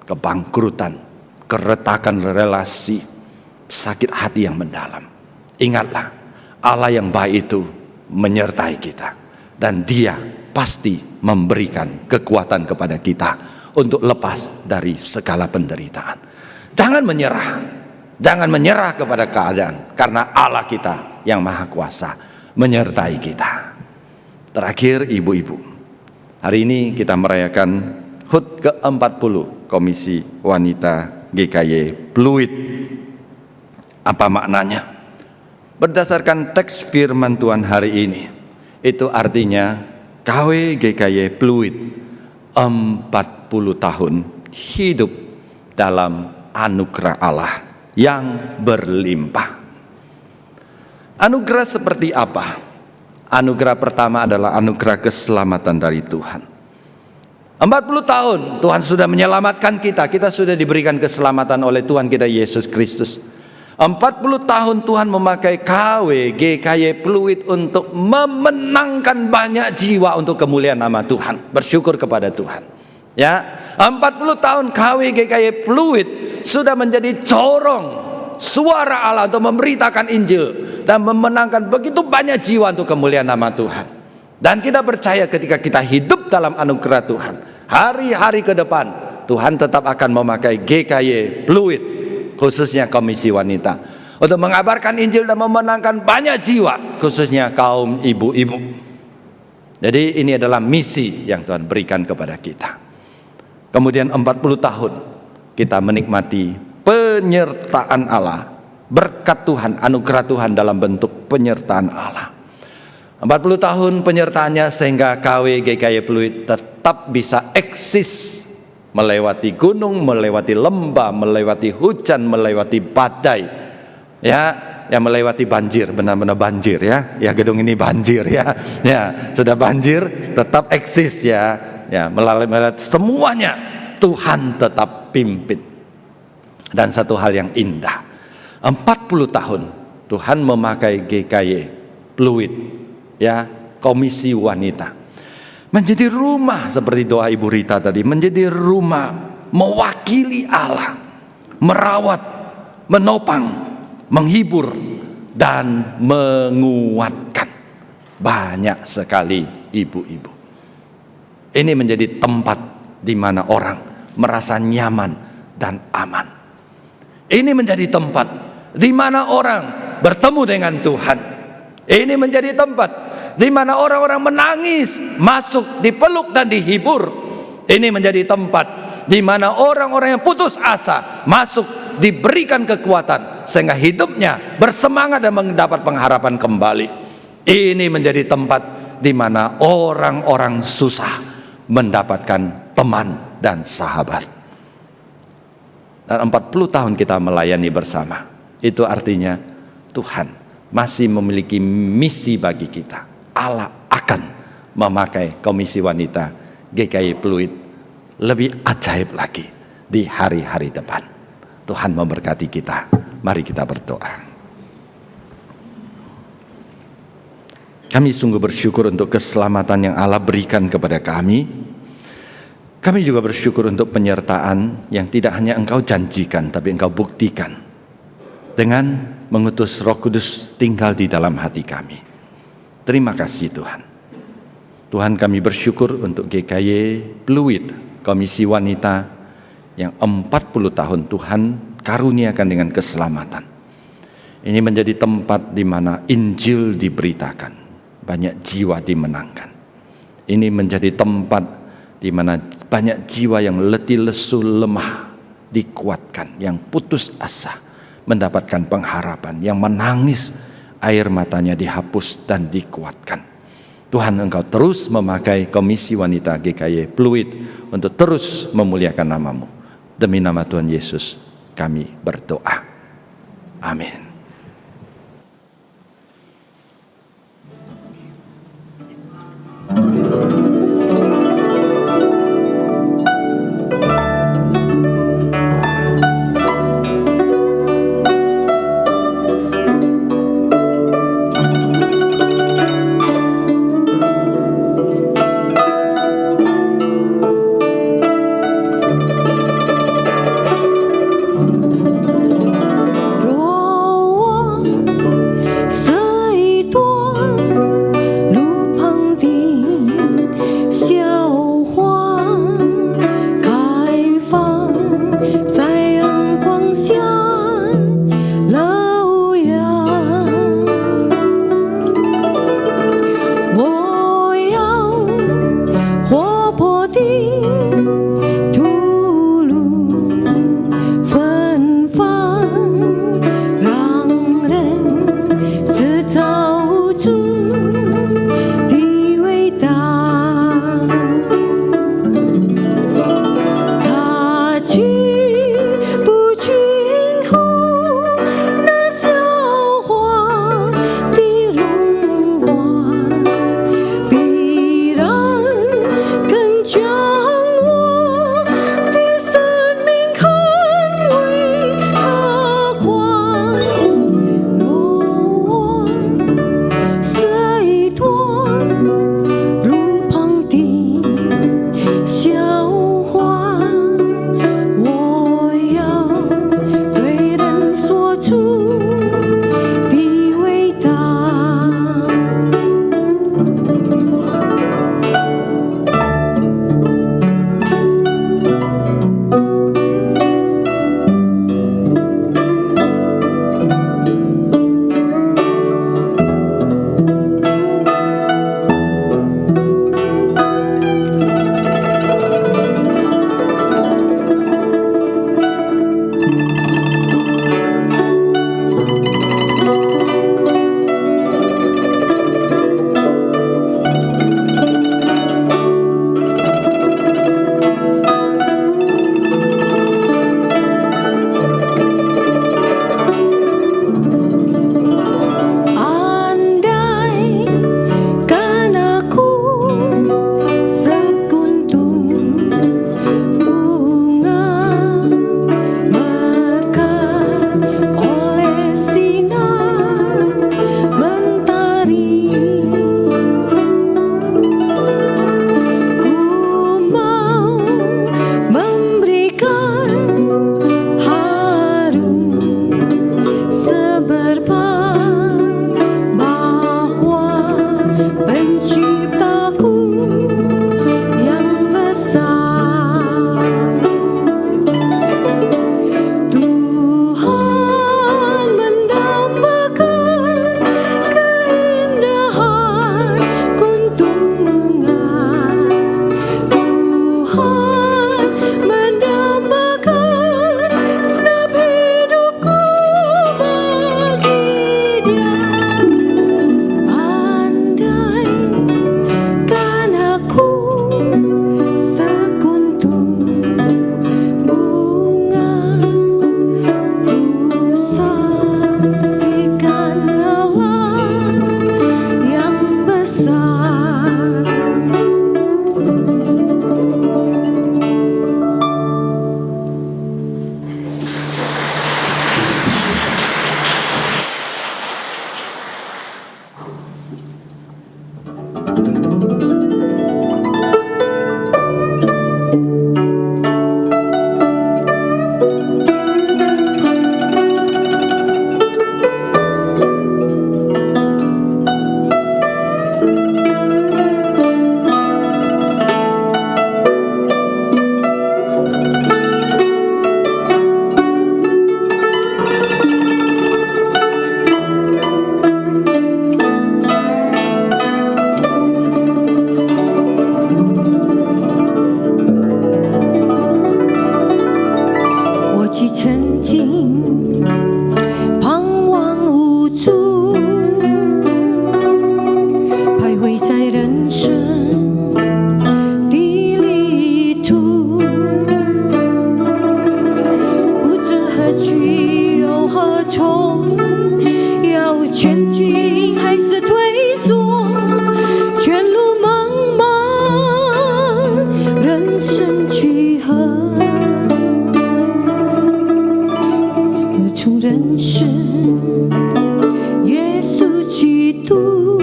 C: kebangkrutan, keretakan relasi, sakit hati yang mendalam, ingatlah Allah yang baik itu menyertai kita, dan Dia pasti memberikan kekuatan kepada kita untuk lepas dari segala penderitaan. Jangan menyerah kepada keadaan, karena Allah kita yang maha kuasa menyertai kita. Terakhir, ibu-ibu, hari ini kita merayakan HUT ke-40 Komisi Wanita GKY Pluit. Apa maknanya? Berdasarkan teks firman Tuhan hari ini, itu artinya KW GKY Pluit 40 tahun hidup dalam anugerah Allah yang berlimpah. Anugerah seperti apa? Anugerah pertama adalah anugerah keselamatan dari Tuhan. 40 tahun Tuhan sudah menyelamatkan kita. Kita sudah diberikan keselamatan oleh Tuhan kita Yesus Kristus. 40 tahun Tuhan memakai KW GKY Pluit untuk memenangkan banyak jiwa untuk kemuliaan nama Tuhan. Bersyukur kepada Tuhan. Ya, 40 tahun KW GKY Pluit sudah menjadi corong suara Allah untuk memberitakan Injil dan memenangkan begitu banyak jiwa untuk kemuliaan nama Tuhan. Dan kita percaya ketika kita hidup dalam anugerah Tuhan, hari-hari ke depan Tuhan tetap akan memakai GKY Pluit, khususnya Komisi Wanita, untuk mengabarkan Injil dan memenangkan banyak jiwa, khususnya kaum ibu-ibu. Jadi ini adalah misi yang Tuhan berikan kepada kita. Kemudian 40 tahun kita menikmati penyertaan Allah, berkat Tuhan, anugerah Tuhan dalam bentuk penyertaan Allah. 40 tahun penyertaannya sehingga KW GKY Pluit tetap bisa eksis, melewati gunung, melewati lembah, melewati hujan, melewati badai, ya melewati banjir, benar-benar banjir, ya gedung ini banjir, ya sudah banjir, tetap eksis, ya melalui semuanya Tuhan tetap pimpin. Dan satu hal yang indah, 40 tahun Tuhan memakai GKY Pluit, ya Komisi Wanita, menjadi rumah seperti doa Ibu Rita tadi, menjadi rumah mewakili Allah, merawat, menopang, menghibur, dan menguatkan banyak sekali ibu-ibu. Ini menjadi tempat di mana orang merasa nyaman dan aman. Ini menjadi tempat di mana orang bertemu dengan Tuhan. Ini menjadi tempat di mana orang-orang menangis, masuk, dipeluk dan dihibur. Ini menjadi tempat di mana orang-orang yang putus asa masuk, diberikan kekuatan sehingga hidupnya bersemangat dan mendapat pengharapan kembali. Ini menjadi tempat di mana orang-orang susah mendapatkan teman dan sahabat. Dan 40 tahun kita melayani bersama, itu artinya Tuhan masih memiliki misi bagi kita. Allah akan memakai Komisi Wanita GKY Pluit lebih ajaib lagi di hari-hari depan. Tuhan memberkati kita. Mari kita berdoa. Kami sungguh bersyukur untuk keselamatan yang Allah berikan kepada kami. Kami juga bersyukur untuk penyertaan yang tidak hanya Engkau janjikan, tapi Engkau buktikan dengan mengutus Roh Kudus tinggal di dalam hati kami. Terima kasih Tuhan. Tuhan, kami bersyukur untuk GKY Pluit, Komisi Wanita yang 40 tahun Tuhan karuniakan dengan keselamatan. Ini menjadi tempat di mana Injil diberitakan, banyak jiwa dimenangkan. Ini menjadi tempat di mana banyak jiwa yang letih lesu lemah dikuatkan, yang putus asa mendapatkan pengharapan, yang menangis air matanya dihapus dan dikuatkan. Tuhan, Engkau terus memakai Komisi Wanita GKY Pluit untuk terus memuliakan nama-Mu. Demi nama Tuhan Yesus kami berdoa. Amin.
B: Roh 我既曾经彷徨无助，徘徊在人生的旅途，不知何去又何从，要前进还是退缩？前路茫茫，人生几何？自从认识耶稣基督，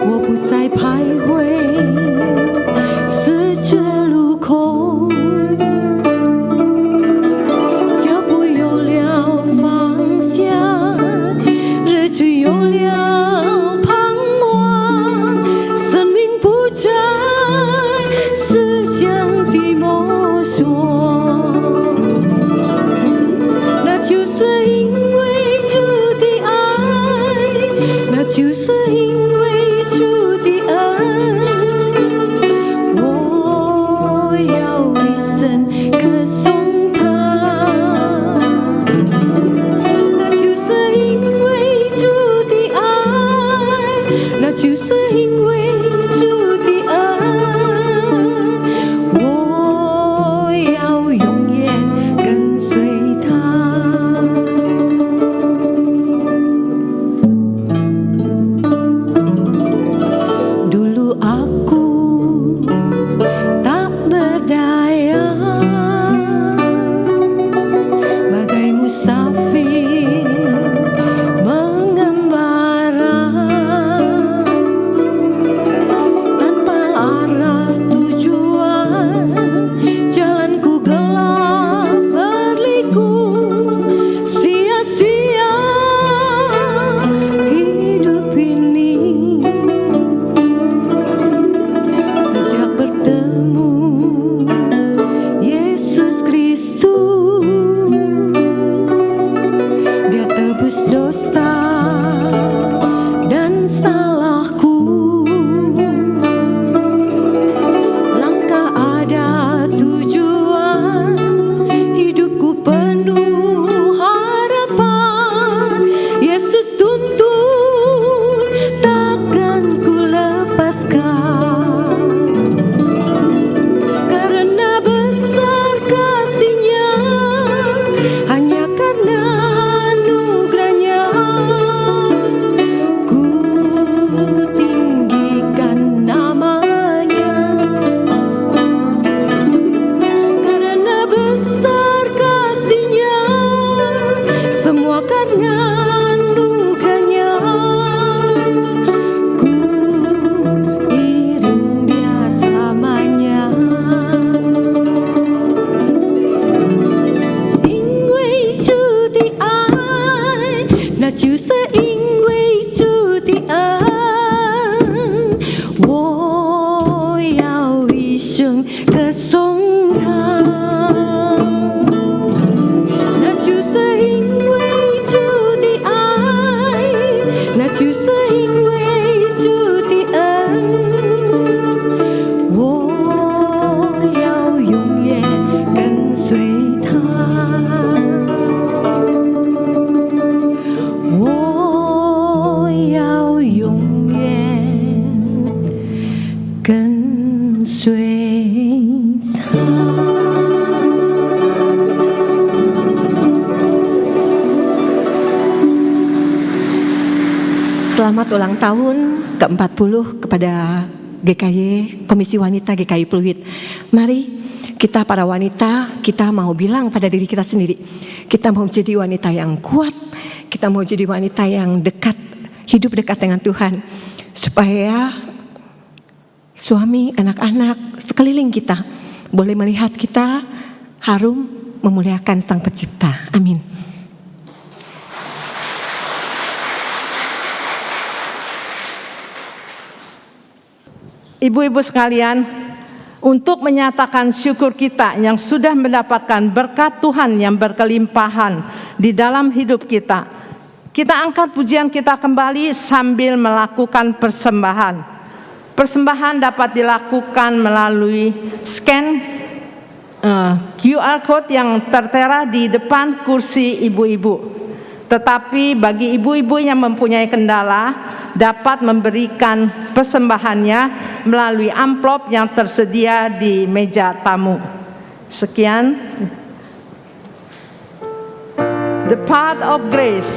B: 我不再徘徊十字路口，脚步有了方向，日子有了盼望，生命不再思想的摸索，那就是因为主的爱，那就是因为主的恩，我要一生歌颂他，那就是因为主的爱，那就是因为主的恩，我要永远跟随他。Dulu aku tak berdaya, bagai musafir mengembara, tanpa arah tujuan, jalanku gelap berliku, sia-sia hidup ini. Sejak bertemu Yesus Kristus, Dia tebus dosa dan salahku. Langkah ada tujuan, hidupku penuh harapan. Yesus tuntun, takkan ku lepaskan. Karena besar kasih-Nya, hanya karena anugerah-Nya, ku tinggikan nama-Nya. Karena besar kasih-Nya, semua karena anugerah-Nya, ku iring Dia selamanya. 因为主的爱，那就是因为主的恩，我要一生歌颂他。那就是因为主的爱，那就是因为主的恩，我要永远跟随他，我要永远跟随他。Selamat ulang tahun ke-40 kepada GKY, Komisi Wanita GKY Pluit. Mari kita para wanita, kita mau bilang pada diri kita sendiri, kita mau jadi wanita yang kuat, kita mau jadi wanita yang dekat, hidup dekat dengan Tuhan, supaya suami, anak-anak, sekeliling kita boleh melihat kita harum memuliakan Sang Pencipta. Amin.
A: Ibu-ibu sekalian, untuk menyatakan syukur kita yang sudah mendapatkan berkat Tuhan yang berkelimpahan di dalam hidup kita, kita angkat pujian kita kembali sambil melakukan persembahan. Persembahan dapat dilakukan melalui scan QR code yang tertera di depan kursi ibu-ibu. Tetapi bagi ibu-ibu yang mempunyai kendala dapat memberikan persembahannya melalui amplop yang tersedia di meja tamu. Sekian. The path of grace.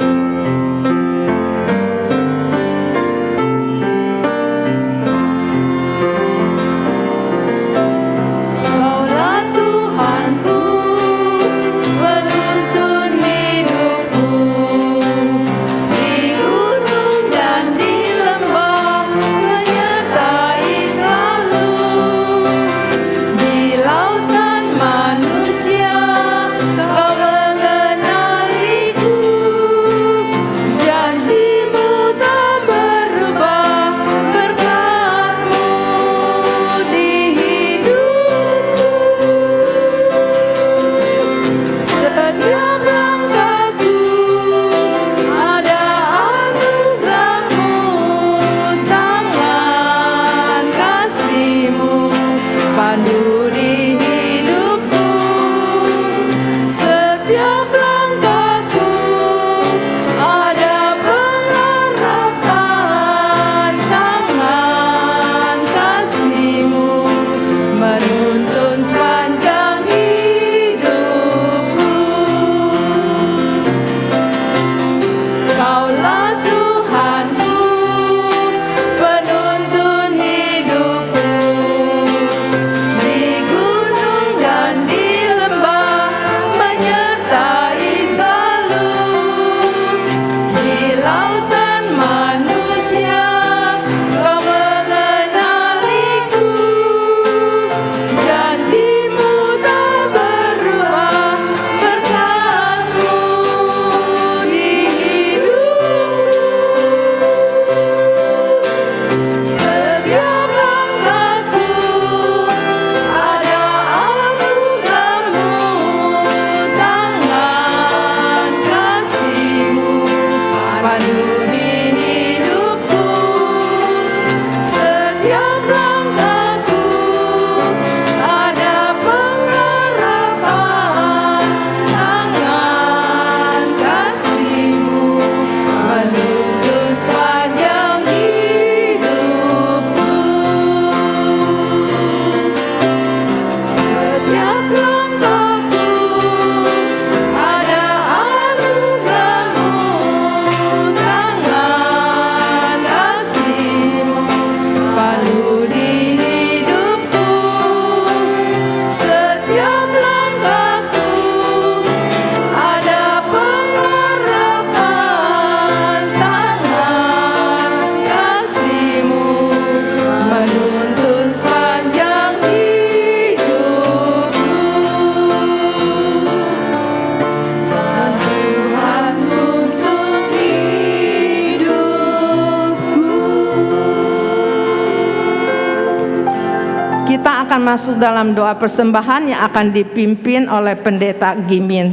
A: Kita akan masuk dalam doa persembahan yang akan dipimpin oleh Pendeta Gimin.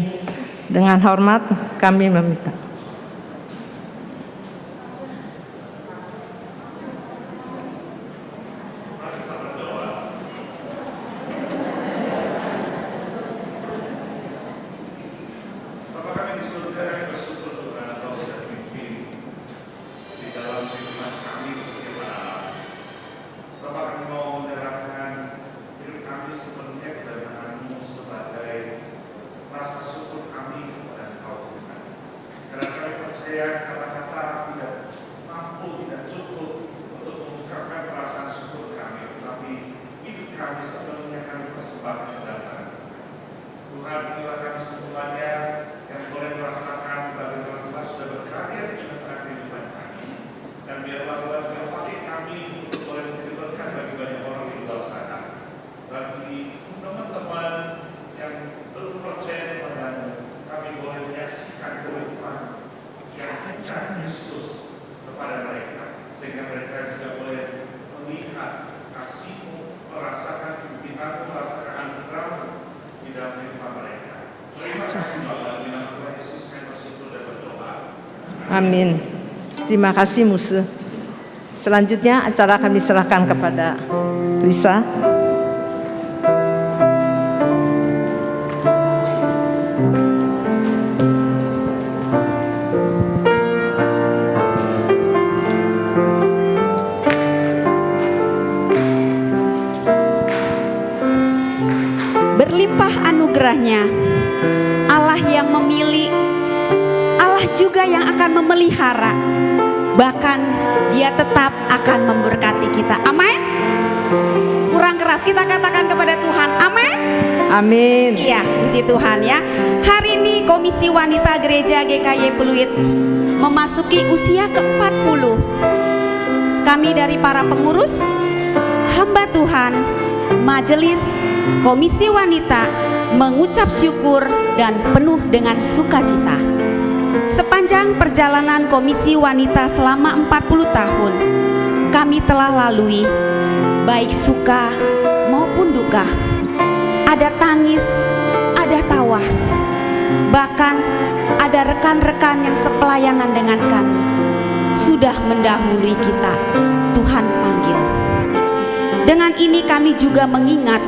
A: Dengan hormat kami meminta.
D: Yesus kepada mereka, sehingga mereka juga boleh melihat kasih-Mu, merasakan pimpinan-Mu, merasakan anugerah-Mu di dalam kehidupan mereka. Terima kasih Bapak, di nama Tuhan Yesus kami bersyukur dan berdoa.
A: Amin. Terima kasih Muse. Selanjutnya acara kami serahkan kepada Lisa.
E: berlimpah anugerahnya, Allah yang memilih, Allah juga yang akan memelihara, bahkan Dia tetap akan memberkati kita. Amin. Kurang keras kita katakan kepada Tuhan, amin.
A: Amin.
E: Iya, puji Tuhan ya. Hari ini Komisi Wanita Gereja GKY Pluit memasuki usia ke-40. Kami dari para pengurus, hamba Tuhan, majelis, Komisi Wanita mengucap syukur dan penuh dengan sukacita. Sepanjang perjalanan Komisi Wanita selama 40 tahun, kami telah lalui baik suka maupun duka. Ada tangis, ada tawa. Bahkan ada rekan-rekan yang sepelayanan dengan kami sudah mendahului kita, Tuhan panggil. Dengan ini kami juga mengingat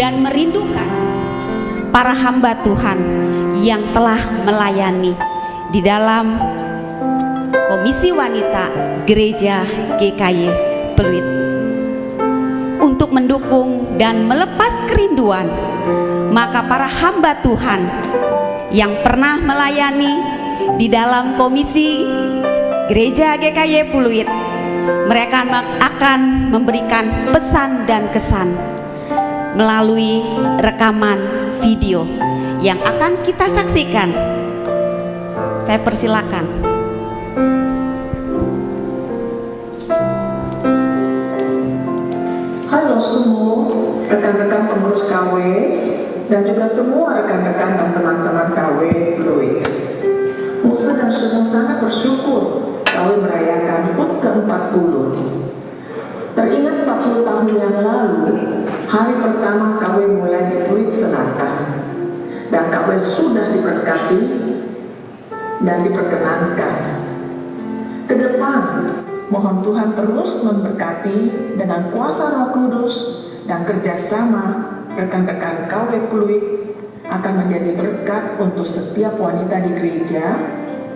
E: dan merindukan para hamba Tuhan yang telah melayani di dalam Komisi Wanita Gereja GKY Pluit untuk mendukung dan melepas kerinduan. Maka para hamba Tuhan yang pernah melayani di dalam Komisi Gereja GKY Pluit, mereka akan memberikan pesan dan kesan melalui rekaman video yang akan kita saksikan. Saya persilakan.
F: Halo semua rekan-rekan pengurus KW dan juga semua rekan-rekan dan teman-teman KW Pluit. Musa dan semua sangat bersyukur KW merayakan HUT ke-40. Teringat 40 tahun yang lalu, hari pertama KW mulai di Pluit Selatan, dan KW sudah diberkati dan diperkenankan. Ke depan, mohon Tuhan terus memberkati dengan kuasa Roh Kudus dan kerjasama rekan-rekan KW Pluit akan menjadi berkat untuk setiap wanita di gereja,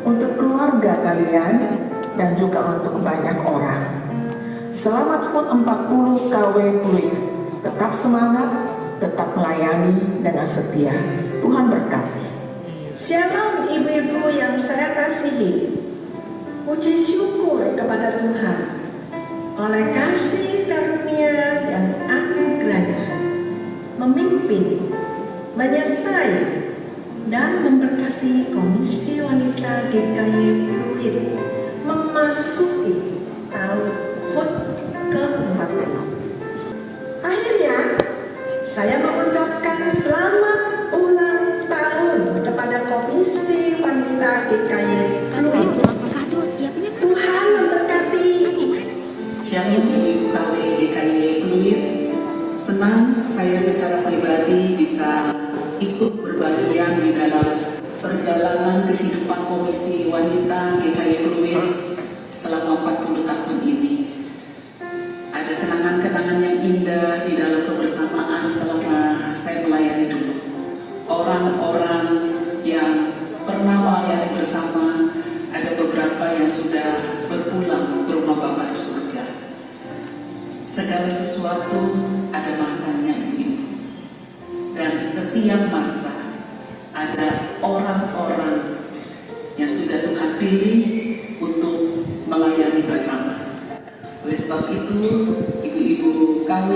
F: untuk keluarga kalian, dan juga untuk banyak orang. Selamat HUT 40 KW Pluit. Tetap semangat, tetap melayani dengan setia. Tuhan berkati.
G: Shalom ibu-ibu yang saya kasihi. Puji syukur kepada Tuhan oleh kasih karunia dan anugerahnya memimpin, menyertai dan memberkati Komisi Wanita GKY Pluit memasuki tahun HUT ke-40. Akhirnya saya mengucapkan selamat ulang tahun kepada Komisi Wanita GKY Pluit. Tuhan memberkati.
H: Shalom ibu-ibu KW GKY Pluit. Senang saya secara pribadi bisa ikut berbagian di dalam perjalanan kehidupan Komisi Wanita GKY Pluit selama 40 tahun ini. Ada kenangan-kenangan yang indah di dalam kebersamaan selama saya melayani dulu. Orang-orang yang pernah melayani bersama, ada beberapa yang sudah berpulang ke rumah Bapa di surga. Segala sesuatu ada masanya, ibu-ibu. Dan setiap masa ada orang-orang yang sudah Tuhan pilih untuk melayani bersama. Oleh sebab itu, ibu-ibu KW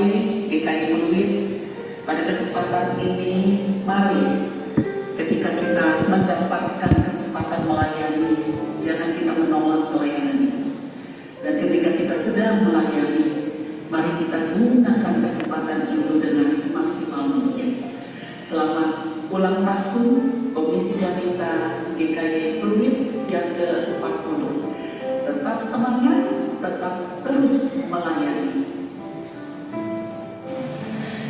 H: GKY Pluit, pada kesempatan ini, mari ketika kita mendapatkan kesempatan melayani, jangan kita menolak pelayanan itu. Dan ketika kita sedang melayani, mari kita gunakan kesempatan itu dengan semaksimal mungkin. Selamat ulang tahun Komisi Wanita GKY Pluit yang ke-40. Tetap semangat, tetap terus melayani.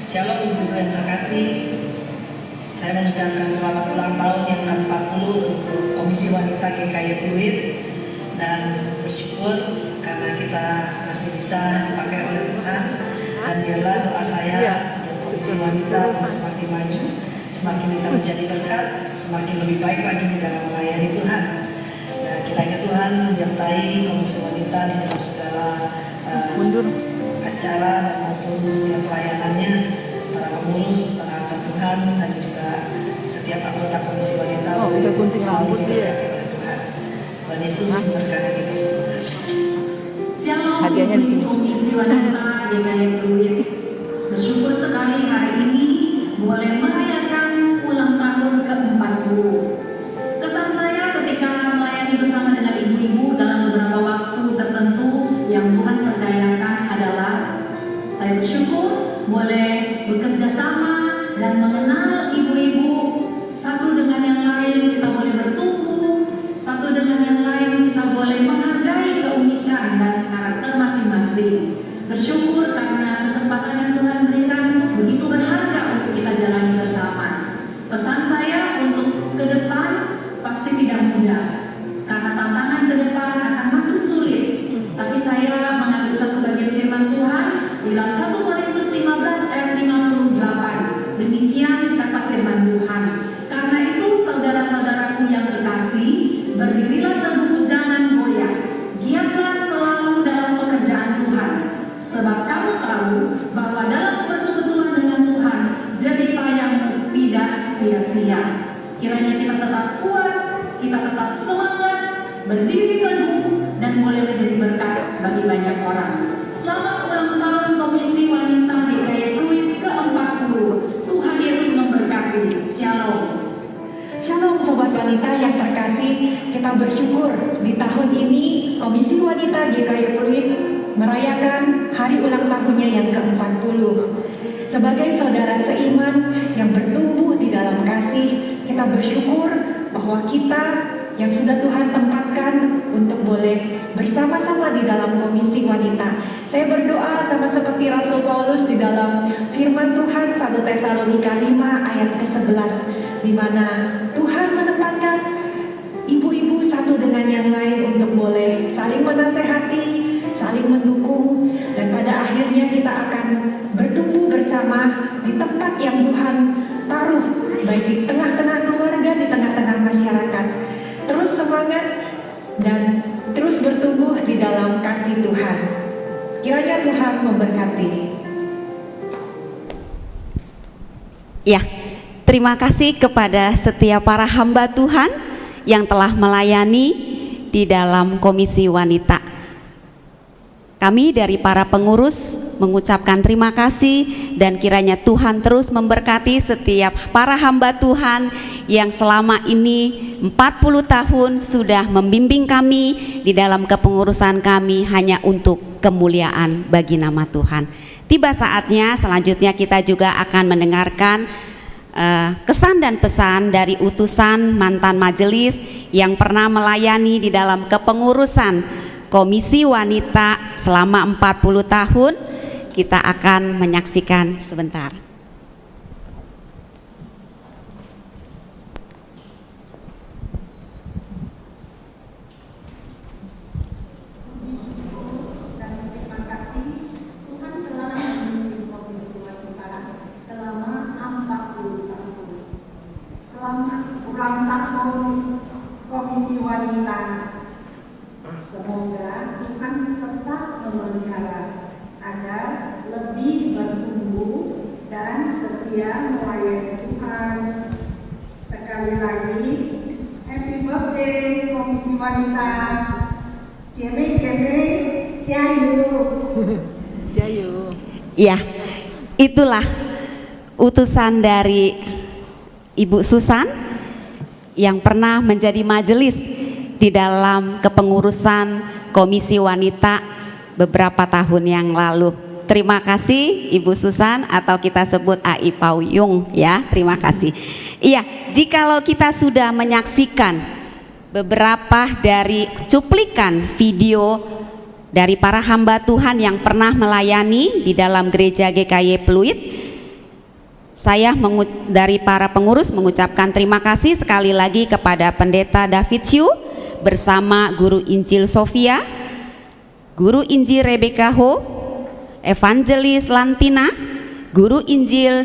I: Shalom ibu-ibu yang terkasih. Saya mengucapkan selamat ulang tahun yang ke-40 untuk Komisi Wanita GKY Pluit, dan bersyukur karena kita masih bisa dipakai oleh Tuhan. Dan biarlah doa saya untuk Komisi Wanita semakin maju, semakin bisa menjadi berkat, semakin lebih baik lagi di dalam melayani Tuhan. Nah, kiranya Tuhan menyertai Komisi Wanita di dalam segala acara dan maupun setiap pelayanannya, para pengurus, para hamba Tuhan. setiap anggota Komisi Wanita
A: Oh, udah gunting rambut dia.
I: oleh Tuhan. Tuhan Yesus memberkati kita semua.
J: Shalom,
A: Hadiahnya di sini.
J: Komisi Wanita GKY Pluit. Bersyukur sekali hari ini boleh merayakan ulang tahun ke-40. Kesan saya ketika melayani bersama dengan ibu-ibu dalam beberapa waktu tertentu yang Tuhan percayakan adalah saya bersyukur boleh bekerja sama dan mengenal ibu-ibu, satu dengan yang lain kita boleh bertumbuh, satu dengan yang lain kita boleh menghargai keunikan dan karakter masing-masing. Bersyukur karena kesempatan yang Tuhan berikan begitu berharga untuk kita jalani bersama. Pesan saya untuk ke depan pasti tidak mudah, karena tantangan ke depan akan makin sulit. Tapi saya mengambil satu bagian firman Tuhan di dalam 1 Korintus 15 ayat 58. Demikian kata firman Tuhan. Karena itu saudara-saudaraku yang kekasih, berdirilah teguh, jangan goyah. Giatlah selalu dalam pekerjaan Tuhan. Sebab kamu tahu bahwa dalam persekutuan dengan Tuhan, jerih payahmu tidak sia-sia. Kiranya kita tetap kuat, kita tetap semangat, berdiri teguh, dan boleh menjadi berkat bagi banyak orang. Selamat ulang tahun Komisi Wanita GKY Pluit ke-40. Tuhan Yesus memberkati. Shalom.
K: Shalom Sobat Wanita yang terkasih, kita bersyukur di tahun ini Komisi Wanita GKY Pluit merayakan hari ulang tahunnya yang ke-40. Sebagai saudara seiman yang bertumbuh di dalam kasih, kita bersyukur bahwa kita yang sudah Tuhan tempatkan untuk boleh bersama-sama di dalam Komisi Wanita. Saya berdoa sama seperti Rasul Paulus di dalam firman Tuhan 1 Tesalonika 5 ayat ke-11, di mana Tuhan menempatkan ibu-ibu satu dengan yang lain untuk boleh saling menasehati, saling mendukung, dan pada akhirnya kita akan bertumbuh bersama di tempat yang Tuhan taruh, baik di tengah-tengah keluarga, di tengah-tengah masyarakat. Terus semangat dan terus bertumbuh di dalam kasih Tuhan. Kiranya Tuhan memberkati.
E: Ya, terima kasih kepada setiap para hamba Tuhan yang telah melayani di dalam Komisi Wanita. Kami dari para pengurus mengucapkan terima kasih dan kiranya Tuhan terus memberkati setiap para hamba Tuhan yang selama ini 40 tahun sudah membimbing kami di dalam kepengurusan kami hanya untuk kemuliaan bagi nama Tuhan. Tiba saatnya selanjutnya kita juga akan mendengarkan kesan dan pesan dari utusan mantan majelis yang pernah melayani di dalam kepengurusan Komisi Wanita selama 40 tahun. Kita akan menyaksikan sebentar.
K: Selamat ulang tahun Komisi Wanita. Semoga Tuhan tetap memelihara agar lebih bertumbuh dan setia melayani Tuhan. Sekali lagi, happy birthday Komisi Wanita. Jeme-jeme, jayu.
A: Jayu.
E: Ya, itulah utusan dari Ibu Susan yang pernah menjadi majelis di dalam kepengurusan Komisi Wanita beberapa tahun yang lalu. Terima kasih Ibu Susan, atau kita sebut AI Pauyung ya. Terima kasih. Iya, jikalau kita sudah menyaksikan beberapa dari cuplikan video dari para hamba Tuhan yang pernah melayani di dalam gereja GKY Pluit, saya dari para pengurus mengucapkan terima kasih sekali lagi kepada Pendeta David Chiu bersama Guru Injil Sofia, Guru Injil Rebecca Ho, Evangelis Lantina, Guru Injil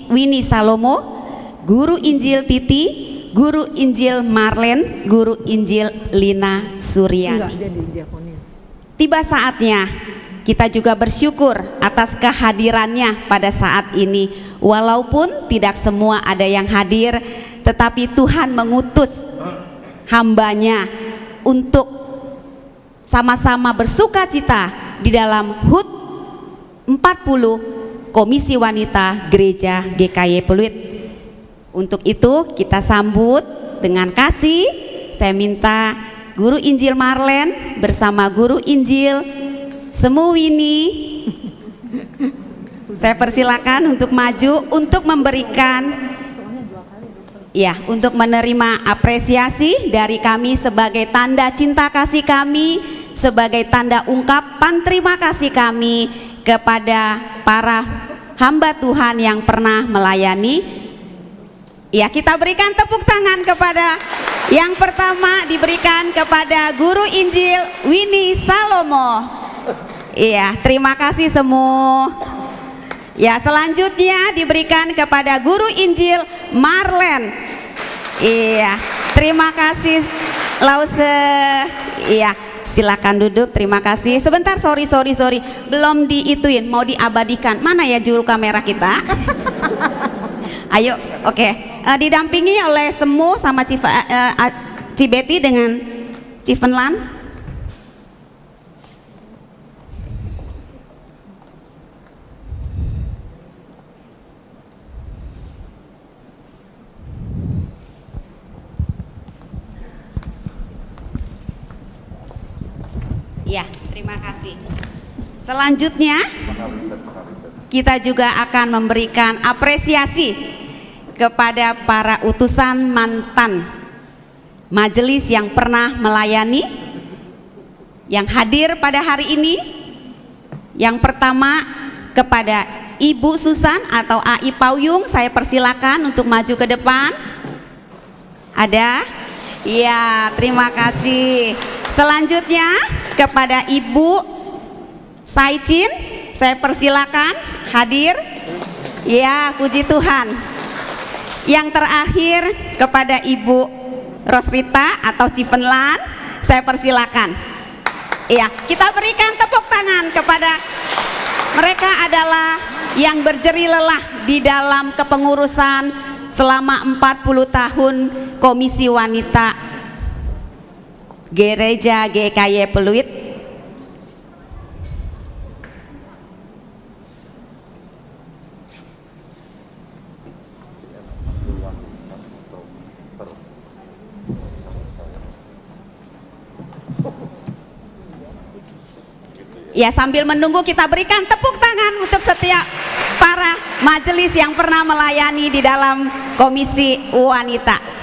E: Winnie Salomo, Guru Injil Titi, Guru Injil Marlen, Guru Injil Lina Suryani. Tiba saatnya kita juga bersyukur atas kehadirannya pada saat ini. Walaupun tidak semua ada yang hadir, tetapi Tuhan mengutus hambanya untuk sama-sama bersuka cita di dalam HUT 40 Komisi Wanita Gereja GKY Pluit. Untuk itu kita sambut dengan kasih. Saya minta Guru Injil Marlen bersama Guru Injil Semuwini, saya persilakan untuk maju untuk memberikan, ya, untuk menerima apresiasi dari kami sebagai tanda cinta kasih kami, sebagai tanda ungkapan terima kasih kami kepada para hamba Tuhan yang pernah melayani. Ya, kita berikan tepuk tangan kepada yang pertama, diberikan kepada Guru Injil Winnie Salomo. Iya, terima kasih semua. Ya, selanjutnya diberikan kepada Guru Injil Marlen. Iya, terima kasih Lause. Iya, silakan duduk. Terima kasih. Sebentar, sorry, belum diituin, mau diabadikan. Mana ya juru kamera kita? Ayo, oke. Didampingi oleh Semu sama Cibeti dengan Civenlan. Ya, terima kasih. Selanjutnya kita juga akan memberikan apresiasi kepada para utusan mantan majelis yang pernah melayani yang hadir pada hari ini. Yang pertama kepada Ibu Susan atau AI Pauyung, saya persilakan untuk maju ke depan. Ada? Ya, terima kasih. Selanjutnya kepada Ibu Saicin, saya persilakan hadir. Ya, puji Tuhan. Yang terakhir kepada Ibu Rosrita atau Civenlan, saya persilakan. Ya, kita berikan tepuk tangan kepada mereka, adalah yang berjeri lelah di dalam kepengurusan selama 40 tahun Komisi Wanita Gereja GKY Pluit. Ya, sambil menunggu kita berikan tepuk tangan untuk setiap para majelis yang pernah melayani di dalam Komisi Wanita.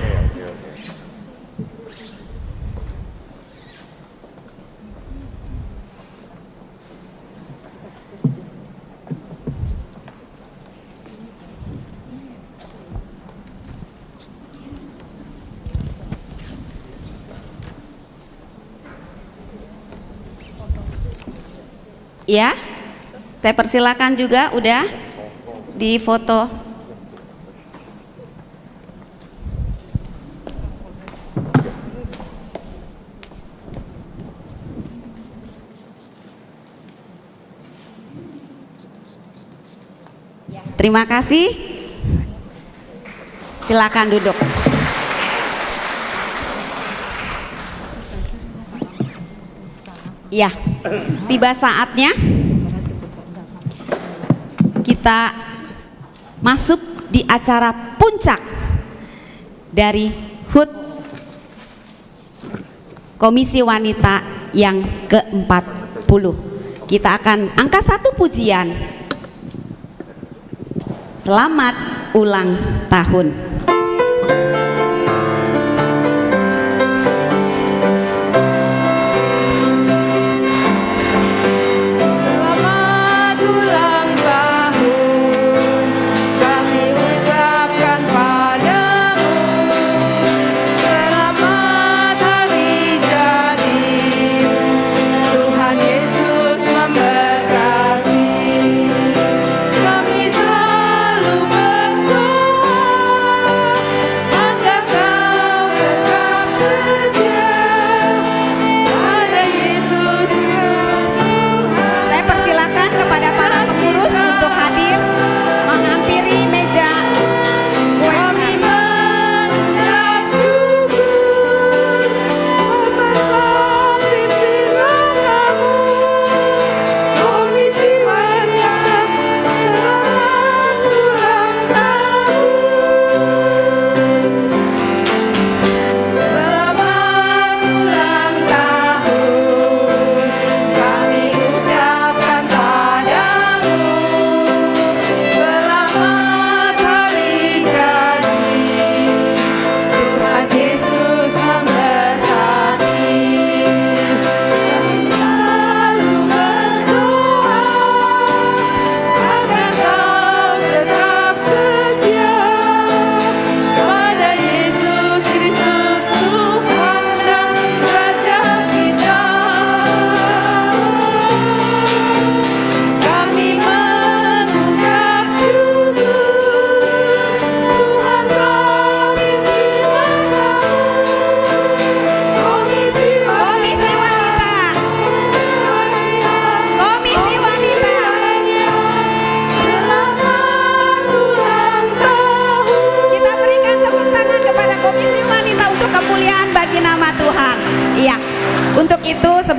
E: Ya, saya persilakan juga udah di foto. Ya, terima kasih. Silakan duduk. Ya, tiba saatnya kita masuk di acara puncak dari HUT Komisi Wanita yang ke-40. Kita akan angkat satu pujian. Selamat ulang tahun.
A: Kami selalu berdoa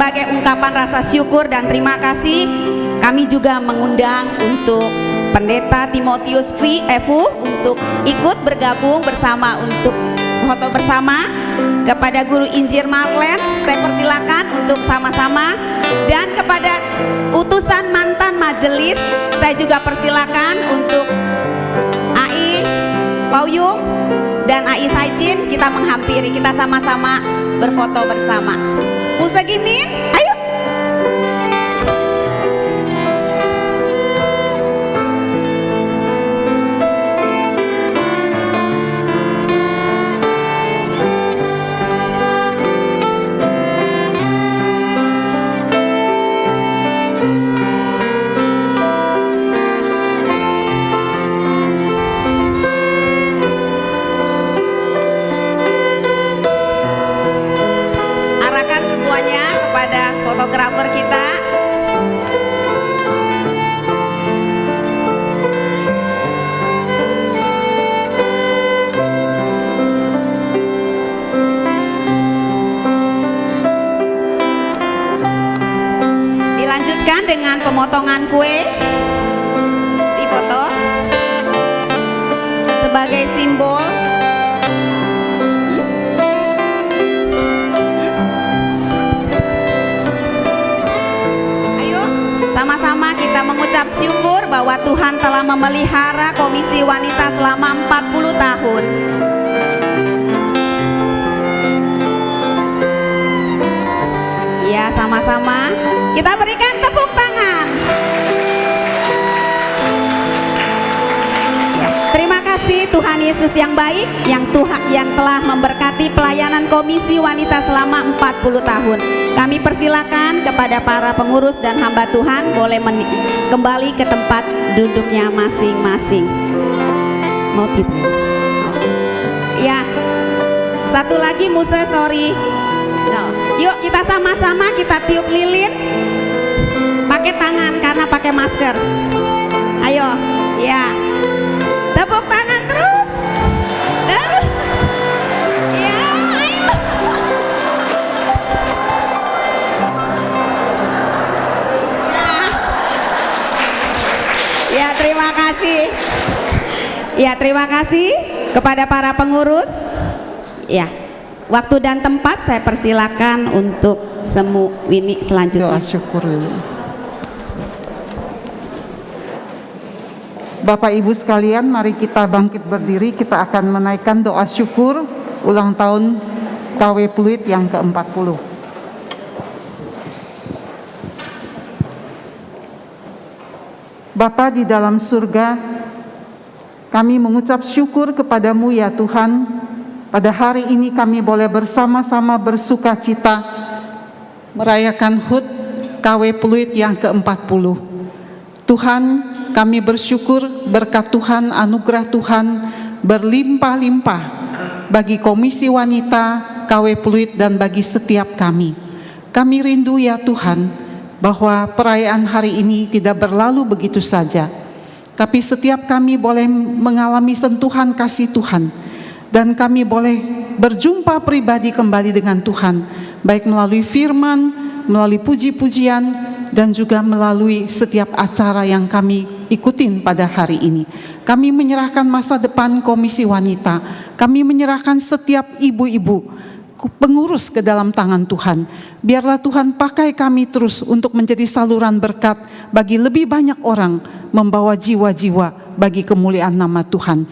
E: sebagai ungkapan rasa syukur dan terima kasih, kami juga mengundang untuk Pendeta Timotius Evu untuk ikut bergabung bersama untuk foto bersama. Kepada Guru Injil Marlen, saya persilakan untuk sama-sama, dan kepada utusan mantan majelis, saya juga persilakan untuk AI Pauyung dan AI Saicin, kita menghampiri, kita sama-sama berfoto bersama. Musegimin, ayo. Fotografer kita, dilanjutkan dengan pemotongan kue di foto sebagai simbol. Sama-sama kita mengucap syukur bahwa Tuhan telah memelihara Komisi Wanita selama 40 tahun. Ya, sama-sama kita berikan tepuk tangan. Terima kasih Tuhan Yesus yang baik, yang telah memberkati pelayanan Komisi Wanita selama 40 tahun. Kami persilakan kepada para pengurus dan hamba Tuhan boleh kembali ke tempat duduknya masing-masing. Motif. Ya, satu lagi Musa, sorry. No. Yuk kita sama-sama kita tiup lilin pakai tangan karena pakai masker. Ayo, ya. Tepuk tangan terus. Terus. Ya, ayo. Ya, terima kasih. Ya, terima kasih kepada para pengurus. Ya, waktu dan tempat saya persilakan untuk semu Winnie selanjutnya.
L: Doa syukur dulu. Bapak Ibu sekalian, mari kita bangkit berdiri. Kita akan menaikkan doa syukur ulang tahun KW Pluit yang ke-40. Bapa di dalam surga, kami mengucap syukur kepadamu ya Tuhan. Pada hari ini kami boleh bersama-sama bersuka cita merayakan HUT KW Pluit yang ke-40. Tuhan, kami bersyukur berkat Tuhan, anugerah Tuhan berlimpah-limpah bagi Komisi Wanita KW Pluit dan bagi setiap kami. Kami rindu ya Tuhan, bahwa perayaan hari ini tidak berlalu begitu saja, tapi setiap kami boleh mengalami sentuhan kasih Tuhan, dan kami boleh berjumpa pribadi kembali dengan Tuhan, baik melalui firman, melalui puji-pujian, dan juga melalui setiap acara yang kami ikutin pada hari ini. Kami menyerahkan masa depan Komisi Wanita, kami menyerahkan setiap ibu-ibu pengurus ke dalam tangan Tuhan. Biarlah Tuhan pakai kami terus untuk menjadi saluran berkat bagi lebih banyak orang, membawa jiwa-jiwa bagi kemuliaan nama Tuhan.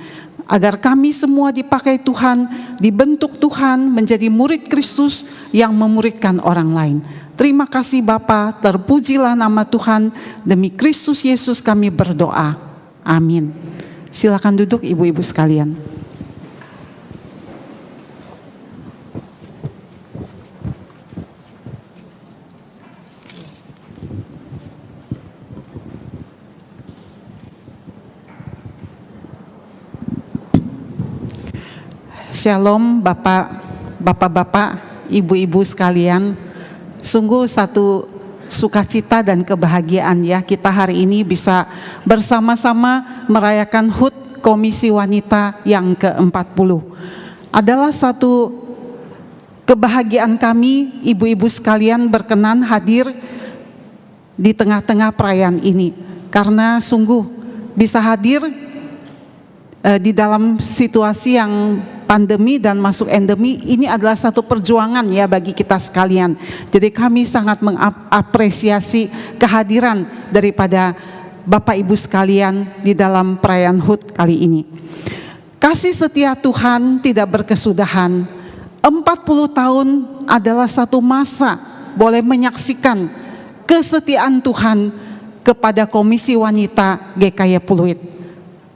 L: Agar kami semua dipakai Tuhan, dibentuk Tuhan menjadi murid Kristus yang memuridkan orang lain. Terima kasih Bapa, terpujilah nama Tuhan. Demi Kristus Yesus kami berdoa. Amin. Silakan duduk ibu-ibu sekalian. Shalom Bapak-bapak, ibu-ibu sekalian. Sungguh satu sukacita dan kebahagiaan ya kita hari ini bisa bersama-sama merayakan HUT Komisi Wanita yang ke-40. Adalah satu kebahagiaan kami, ibu-ibu sekalian berkenan hadir di tengah-tengah perayaan ini. Karena sungguh bisa hadir di dalam situasi yang pandemi dan masuk endemi, ini adalah satu perjuangan ya bagi kita sekalian. Jadi kami sangat mengapresiasi kehadiran daripada Bapak Ibu sekalian di dalam perayaan HUT kali ini. Kasih setia Tuhan tidak berkesudahan. 40 tahun adalah satu masa boleh menyaksikan kesetiaan Tuhan kepada Komisi Wanita GKY Pluit.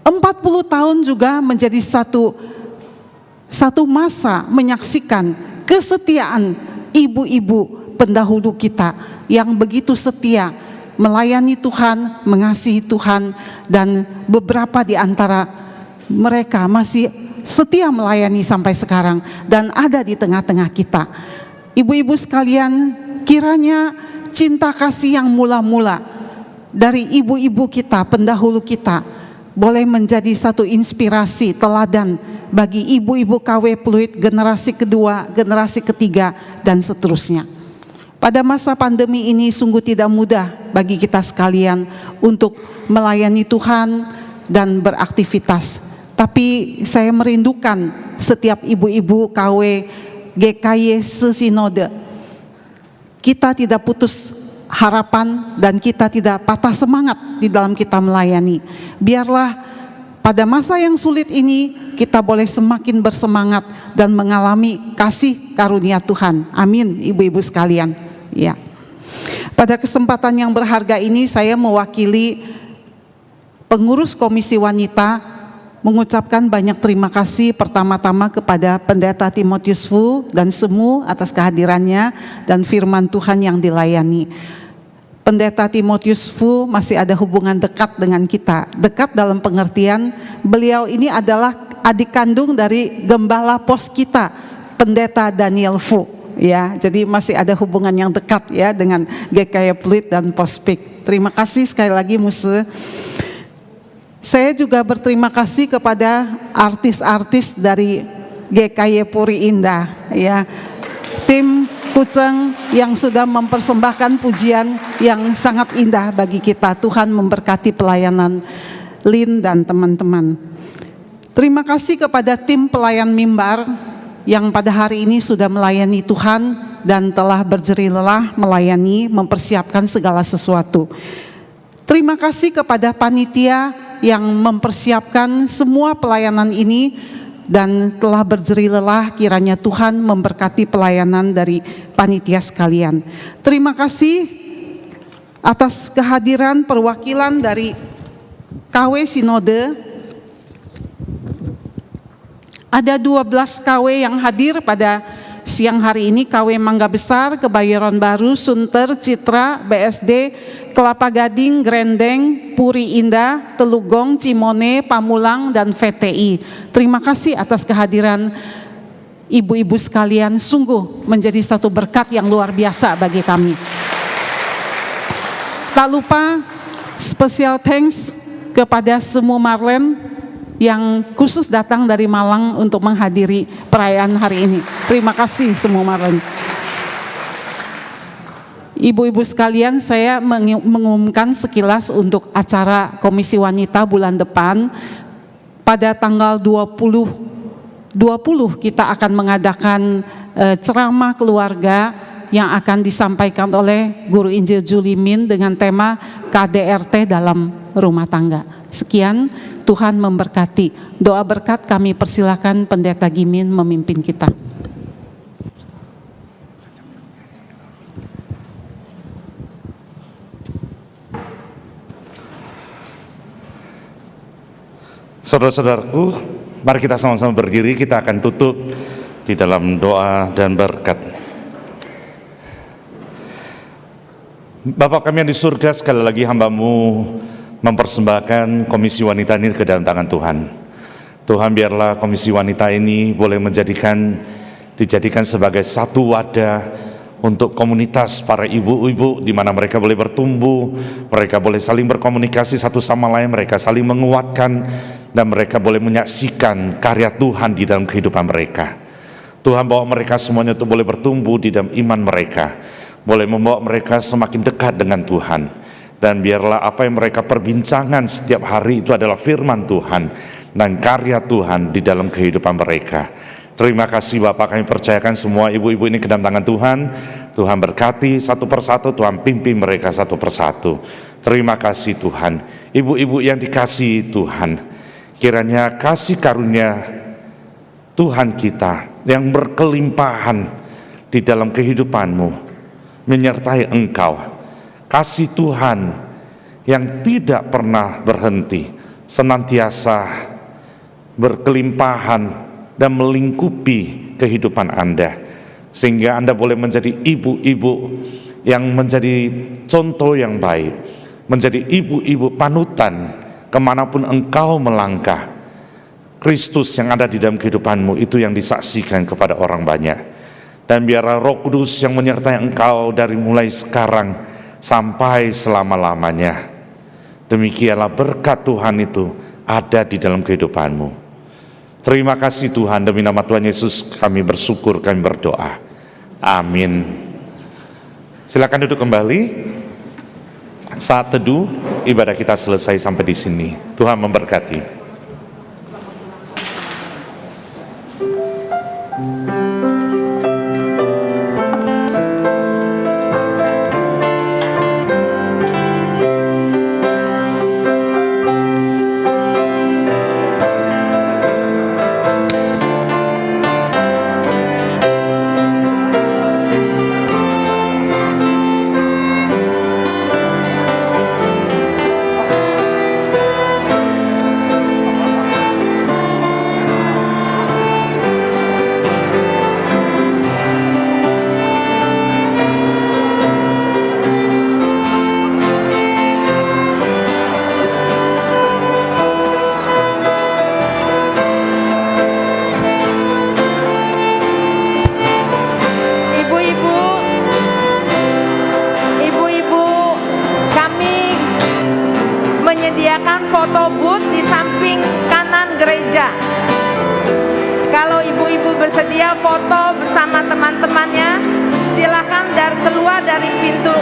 L: 40 tahun juga menjadi satu masa menyaksikan kesetiaan ibu-ibu pendahulu kita yang begitu setia melayani Tuhan, mengasihi Tuhan, dan beberapa di antara mereka masih setia melayani sampai sekarang dan ada di tengah-tengah kita. Ibu-ibu sekalian, kiranya cinta kasih yang mula-mula dari ibu-ibu kita, pendahulu kita, boleh menjadi satu inspirasi, teladan bagi ibu-ibu KW Pluit generasi kedua, generasi ketiga, dan seterusnya. Pada masa pandemi ini sungguh tidak mudah bagi kita sekalian untuk melayani Tuhan dan beraktivitas. Tapi saya merindukan setiap ibu-ibu KW GKY sesinode. Kita tidak putus harapan dan kita tidak patah semangat di dalam kita melayani. Biarlah pada masa yang sulit ini kita boleh semakin bersemangat dan mengalami kasih karunia Tuhan. Amin, ibu-ibu sekalian. Ya. Pada kesempatan yang berharga ini saya mewakili pengurus Komisi Wanita mengucapkan banyak terima kasih pertama-tama kepada Pendeta Timotius Fu dan Semu atas kehadirannya dan firman Tuhan yang dilayani. Pendeta Timotius Fu masih ada hubungan dekat dengan kita. Dekat dalam pengertian beliau ini adalah adik kandung dari gembala pos kita, Pendeta Daniel Fu. Ya, jadi masih ada hubungan yang dekat ya dengan GKY Pluit dan Pospik. Terima kasih sekali lagi Muse. Saya juga berterima kasih kepada artis-artis dari GKY Puri Indah ya. Tim Kuceng yang sudah mempersembahkan pujian yang sangat indah bagi kita. Tuhan memberkati pelayanan Lin dan teman-teman. Terima kasih kepada tim pelayan mimbar yang pada hari ini sudah melayani Tuhan dan telah berjerih lelah melayani, mempersiapkan segala sesuatu. Terima kasih kepada panitia yang mempersiapkan semua pelayanan ini dan telah berjerih lelah. Kiranya Tuhan memberkati pelayanan dari panitia sekalian. Terima kasih atas kehadiran perwakilan dari KW Sinode. Ada 12 KW yang hadir pada siang hari ini. KW Mangga Besar, Kebayoran Baru, Sunter, Citra, BSD, Kelapa Gading, Grendeng, Puri Indah, Telugong, Cimone, Pamulang, dan VTI. Terima kasih atas kehadiran ibu-ibu sekalian, sungguh menjadi satu berkat yang luar biasa bagi kami. Tak lupa special thanks kepada Semu Marlen yang khusus datang dari Malang untuk menghadiri perayaan hari ini. Terima kasih Semu Marlen. Ibu-ibu sekalian, saya mengumumkan sekilas untuk acara Komisi Wanita bulan depan. Pada tanggal 20 kita akan mengadakan ceramah keluarga yang akan disampaikan oleh Guru Injil Julimin dengan tema KDRT dalam rumah tangga. Sekian, Tuhan memberkati. Doa berkat kami persilakan Pendeta Gimin memimpin kita.
D: Saudara-saudaraku, mari kita sama-sama berdiri, kita akan tutup di dalam doa dan berkat. Bapa kami yang di surga, sekali lagi hamba-Mu mempersembahkan Komisi Wanita ini ke dalam tangan Tuhan. Tuhan, biarlah Komisi Wanita ini boleh dijadikan sebagai satu wadah untuk komunitas para ibu-ibu di mana mereka boleh bertumbuh, mereka boleh saling berkomunikasi satu sama lain, mereka saling menguatkan, dan mereka boleh menyaksikan karya Tuhan di dalam kehidupan mereka. Tuhan bawa mereka semuanya untuk boleh bertumbuh di dalam iman mereka, boleh membawa mereka semakin dekat dengan Tuhan. Dan biarlah apa yang mereka perbincangan setiap hari itu adalah firman Tuhan dan karya Tuhan di dalam kehidupan mereka. Terima kasih Bapak, kami percayakan semua ibu-ibu ini ke dalam tangan Tuhan. Tuhan berkati satu persatu, Tuhan pimpin mereka satu persatu. Terima kasih Tuhan. Ibu-ibu yang dikasihi Tuhan, kiranya kasih karunia Tuhan kita yang berkelimpahan di dalam kehidupanmu menyertai engkau. Kasih Tuhan yang tidak pernah berhenti, senantiasa berkelimpahan dan melingkupi kehidupan Anda, sehingga Anda boleh menjadi ibu-ibu yang menjadi contoh yang baik, menjadi ibu-ibu panutan kemanapun engkau melangkah. Kristus yang ada di dalam kehidupanmu itu yang disaksikan kepada orang banyak. Dan biarlah Roh Kudus yang menyertai engkau dari mulai sekarang sampai selama-lamanya. Demikianlah berkat Tuhan itu ada di dalam kehidupanmu. Terima kasih Tuhan, demi nama Tuhan Yesus kami bersyukur, kami berdoa. Amin. Silakan duduk kembali. Saat teduh ibadah kita selesai sampai di sini. Tuhan memberkati.
A: Menyediakan foto booth di samping kanan gereja. Kalau ibu-ibu bersedia foto bersama teman-temannya, silakan keluar dari pintu